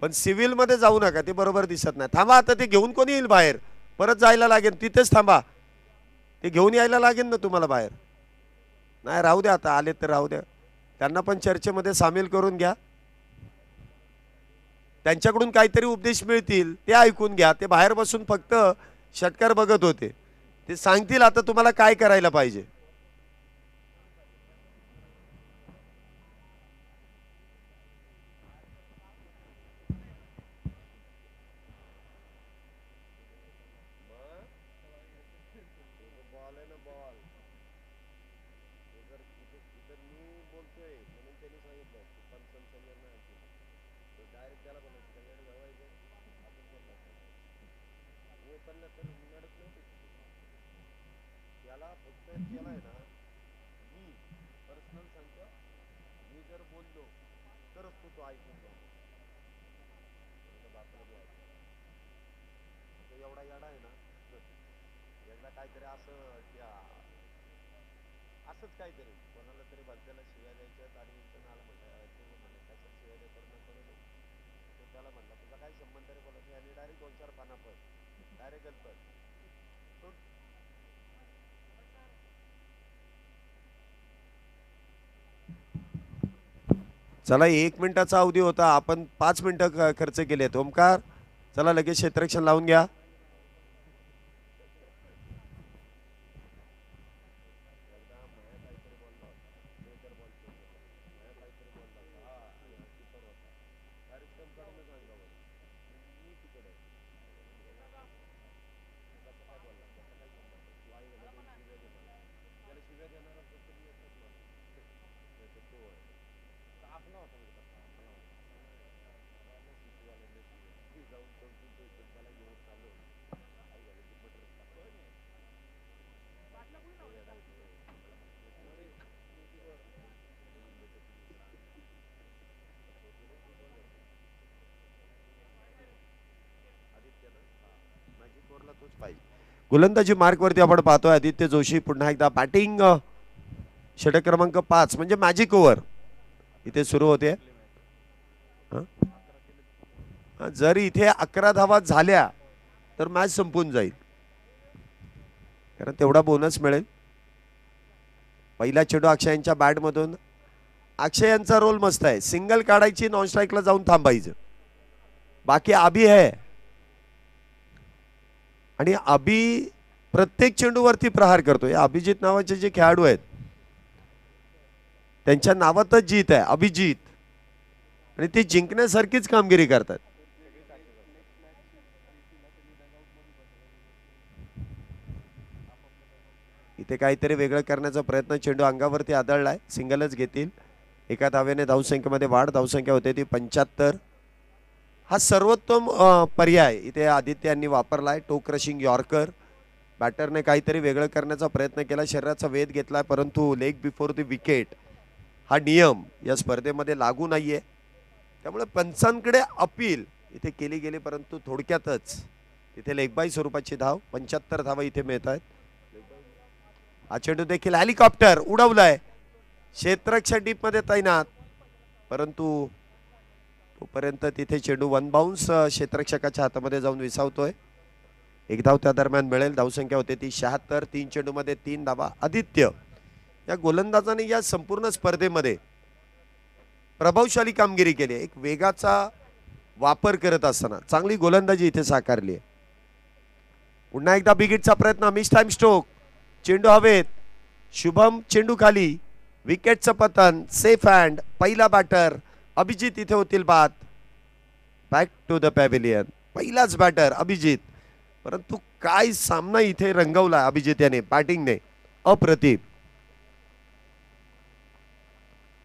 पण सिव्हिल मध्ये जाऊ नका, ते बरोबर दिसत नाही. थांबा आता ते घेऊन कोणी येईल बाहेर? परत जायला लागेल तिथेच थांबा. ते घेऊन यायला लागेल ना तुम्हाला बाहेर. नाही राहू द्या आता आले तर राहू द्या. त्यांना पण चर्चेमध्ये सामील करून घ्या. त्यांच्याकडून काहीतरी उपदेश मिळतील ते ऐकून घ्या. ते बाहेर बसून फक्त षटकार बघत होते. ते सांगतील आता तुम्हाला काय करायला पाहिजे. चला 1 मिनिटाचा अवधी होता. आपण 5 मिनिटं खर्च केलेत. ओमकार चला लगेच क्षेत्ररक्षण लावून घ्या. गोलंदाजी मार्क वरती आपण पाहतोय आदित्य जोशी पुन्हा एकदा बॅटिंग. षटक क्रमांक 5 म्हणजे मॅजिक ओव्हर इथे सुरू होते. जर इथे 11 धावा झाल्या तर मॅच संपून जाईल, कारण तेवढा बोनस मिळेल. पहिला चेंडू अक्षय यांच्या बॅट मधून. अक्षय यांचा रोल मस्त आहे. सिंगल काढायची, नॉन स्ट्राईकला जाऊन थांबायचं. बाकी अभि आहे आणि अभि प्रत्येक चेंडूवरती प्रहार करतोय. अभिजित नावाचे जे खेळाडू आहेत त्यांच्या नावातच जीत आहे, अभिजित. आणि ते जिंकण्यासारखीच कामगिरी करतात. इथे काहीतरी वेगळं करण्याचा प्रयत्न. चेंडू अंगावरती आदळलाय, सिंगलच घेतील. एका धावेने धावसंख्येमध्ये वाढ. धावसंख्या होते ती 75. हा सर्वोत्तम पर्याय इथे आदित्य यांनी वापरलाय. टो क्रशिंग यॉर्कर. बॅटरने काहीतरी वेगळं करण्याचा प्रयत्न केला, शरीराचा वेध घेतलाय, परंतु लेग बिफोर द विकेट हा नियम या स्पर्धेमध्ये लागू नाहीये. त्यामुळे पंचांकडे अपील इथे केली गेली, परंतु थोडक्यातच इथे लेगबाई स्वरूपाची धाव. 75 धावा इथे मिळत आहेत. हा चेंडू देखील हेलिकॉप्टर उडवलाय. क्षेत्ररक्षक डीप मध्ये तैनात, परंतु तोपर्यंत तिथे चेंडू वन बाउन्स क्षेत्ररक्षकाच्या हातामध्ये जाऊन विसावतोय. 1 धाव त्या दरम्यान मिळेल. धावसंख्या होते ती 76. 3 चेंडू मध्ये 3 धावा. आदित्य या गोलंदाजाने या संपूर्ण स्पर्धेमध्ये प्रभावशाली कामगिरी केली. एक वेगाचा वापर करत असताना चांगली गोलंदाजी इथे साकारली आहे. पुन्हा एकदा बिग हिटचा प्रयत्न. Miss time stroke. चेंडू हवेत, शुभम चेंडू खाली, विकेटचं पतन, सेफ हँड, पहिला बॅटर अभिजित इथे होतील बाद. बॅक टू द पॅव्हिलियन, पहिलाच बॅटर अभिजित. परंतु काय सामना इथे रंगवला अभिजित याने बॅटिंगने, अप्रतिम.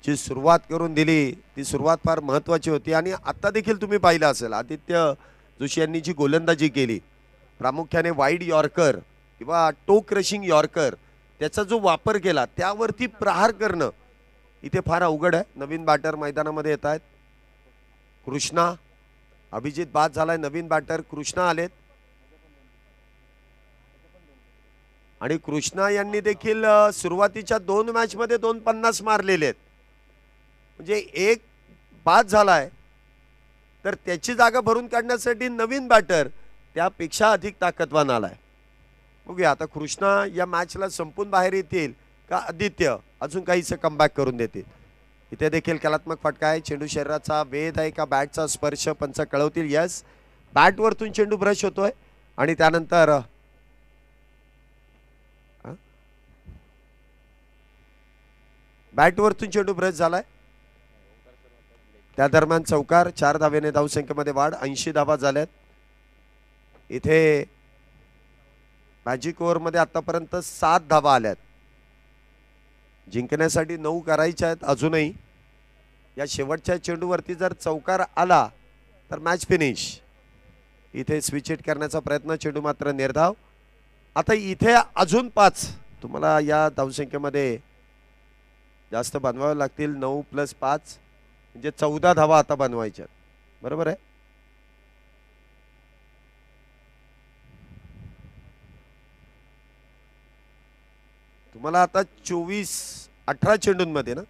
जी सुरुवात करून दिली ती सुरुवात फार महत्वाची होती. आणि आता देखील तुम्ही पाहिलं असेल आदित्य जोशी यांनी जी गोलंदाजी केली, प्रामुख्याने वाईड यॉर्कर किंवा टो क्रशिंग यॉर्कर, त्याचा जो वापर केला त्यावरती प्रहार करणं इथे फार अवघड आहे. नवीन बॅटर मैदानामध्ये येत आहेत. कृष्णा, अभिजित बाद झालाय, नवीन बॅटर कृष्णा आलेत. आणि कृष्णा यांनी देखील सुरुवातीच्या 2 मॅच मध्ये 250 मारलेले आहेत. म्हणजे एक बाद झालाय तर त्याची जागा भरून काढण्यासाठी नवीन बॅटर त्यापेक्षा अधिक ताकदवान आलाय. बघूया आता कृष्णा या मॅचला संपून बाहेर येतील का आदित्य अजून काहीसे कमबॅक करून देतील. इथे देखील कलात्मक फटका आहे. चेंडू शरीराचा वेध आहे का बॅटचा स्पर्श, पंच कळवतील. यस, बॅट वरतून चेंडू ब्रश होतोय आणि त्यानंतर बॅट वरतून चेंडू ब्रश झालाय. त्या दरम्यान चौकार, 4 धावेने धावसंख्येमध्ये वाढ, 80 धावा झाल्यात. इथे मॅजिक ओव्हर मध्ये आतापर्यंत 7 धावा आल्यात. जिंकण्यासाठी 9 करायच्या आहेत अजूनही. या शेवटच्या चेंडूवरती जर चौकार आला तर मॅच फिनिश. इथे स्विच हिट करण्याचा प्रयत्न, चेंडू मात्र निर्धाव. आता इथे अजून 5 तुम्हाला या धावसंख्येमध्ये जास्त बनवावे लागतील. 9 + 5 म्हणजे 14 धावा आता बनवायच्या, बरोबर आहे. तुम्हाला आता 18 चेंडूंमध्ये ना,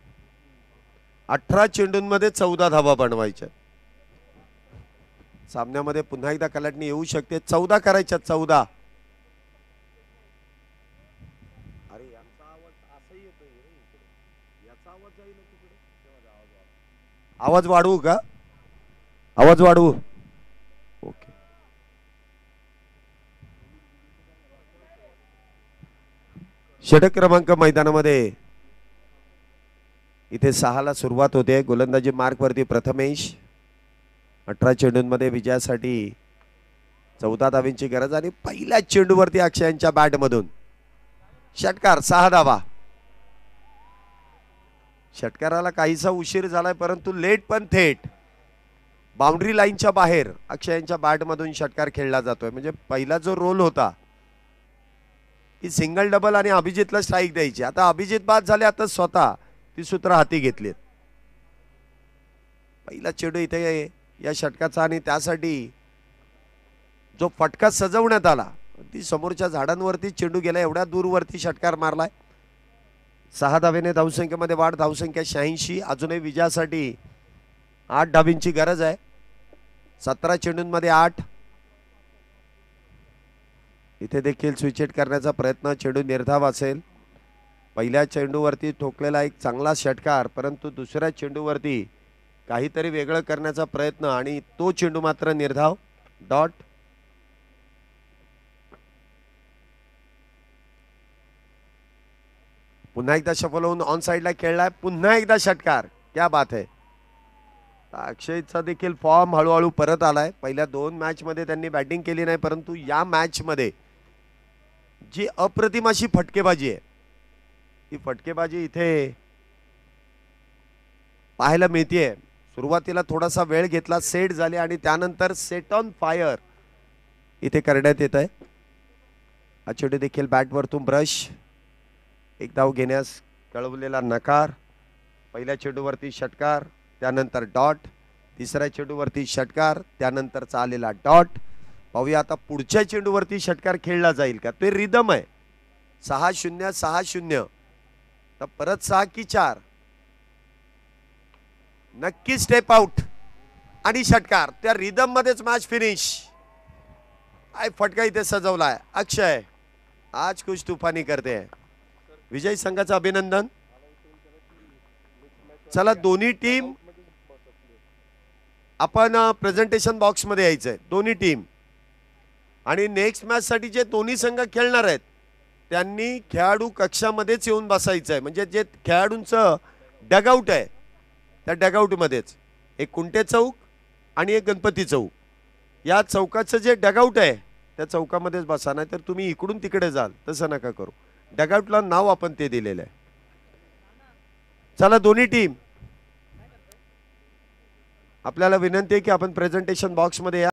18 चेंडूंमध्ये 14 धावा बनवायच्या. सामन्यामध्ये पुन्हा एकदा कलाटणी येऊ शकते. 14 करायच्या, 14. आवाज वाढवू का? आवाज वाढवू? ओके. षटक क्रमांक मैदानामध्ये इथे 6 ला सुरुवात होते. गोलंदाजी मार्क वरती प्रथमेश. 18 चेंडूंमध्ये विजयासाठी 14 धावांची गरज आणि पहिल्या चेंडूवरती अक्षयांच्या बॅट मधून षटकार, 6 धावा. षटकाराला काहीसा उशीर झालाय परंतु लेट पण थेट बाउंड्री लाईनच्या बाहेर अक्षयांच्या बॅट मधून षटकार खेळला जातोय. म्हणजे पहिला जो रोल होता की सिंगल डबल आणि अभिजितला स्ट्राईक द्यायची, आता अभिजित बाद झाले, आता स्वतः ती सूत्र हाती घेतलीत. पहिला चेंडू इथे या षटकाचा आणि त्यासाठी जो फटका सजवण्यात आला ती समोरच्या झाडांवरती चेंडू गेला, एवढ्या दूरवरती षटकार मारलाय. 6 धावेने धावसंख्येमध्ये वाढ, धावसंख्या 86. अजूनही विजयासाठी 8 धावींची गरज आहे. 17 चेंडूंमध्ये 8. इथे देखील स्विच हिट करण्याचा प्रयत्न, चेंडू निर्धाव असेल. पहिल्या चेंडूवरती ठोकलेला एक चांगला षटकार, परंतु दुसऱ्या चेंडूवरती काहीतरी वेगळं करण्याचा प्रयत्न आणि तो चेंडू मात्र निर्धाव. डॉट. पुन्हा एकदा शफल होऊन ऑन साइडला खेळलाय, पुन्हा एकदा षटकार. क्या बात है. अक्षयचा देखील फॉर्म हळूहळू परत आलाय. पहिल्या 2 मॅच मध्ये त्यांनी बॅटिंग केली नाही, परंतु या मॅच मध्ये जी अप्रतिम अशी फटकेबाजी आहे, ती फटकेबाजी इथे पाहायला मिळतेय. सुरुवातीला थोडासा वेळ घेतला, सेट झाले आणि त्यानंतर सेट ऑन फायर इथे करण्यात येत आहे. हा चेंडू देखील बॅट वरतून ब्रश, एक धाव घेण्यास कळवलेला नकार. पहिल्या चेंडूवरती षटकार, त्यानंतर डॉट. तिसऱ्या चेंडूवरती षटकार, त्यानंतरचा आलेला डॉट. पाहूया आता पुढच्या चेंडूवरती षटकार खेळला जाईल का. ते रिदम आहे. 6-0 6-0 तर परत 6 की 4. नक्की स्टेप आउट आणि षटकार. त्या रिदम मध्येच मॅच फिनिश. काय फटका इथे सजवलाय अक्षय. आज कुछ तूफानी करते हैं. विजय संघाचं अभिनंदन. चला दोन्ही टीम आपण प्रेझेंटेशन बॉक्स मध्ये यायचंय, दोन्ही टीम. आणि नेक्स्ट मॅच साठी जे दोन्ही संघ खेळणार आहेत त्यांनी खेळाडू कक्षामध्येच येऊन बसायचं आहे. म्हणजे जे खेळाडूंचं डगआउट आहे त्या डगआउटमध्येच एक कुंटे चौक आणि एक गणपती चौक, या चौकाचं जे डगआउट आहे त्या चौकामध्येच बसा, नाही तर तुम्ही इकडून तिकडे जाल तसं नका करू. डगआउटला नाव आपण ते दिलेलं आहे. चला दोन्ही टीम, आपल्याला विनंती आहे की आपण प्रेझेंटेशन बॉक्समध्ये या.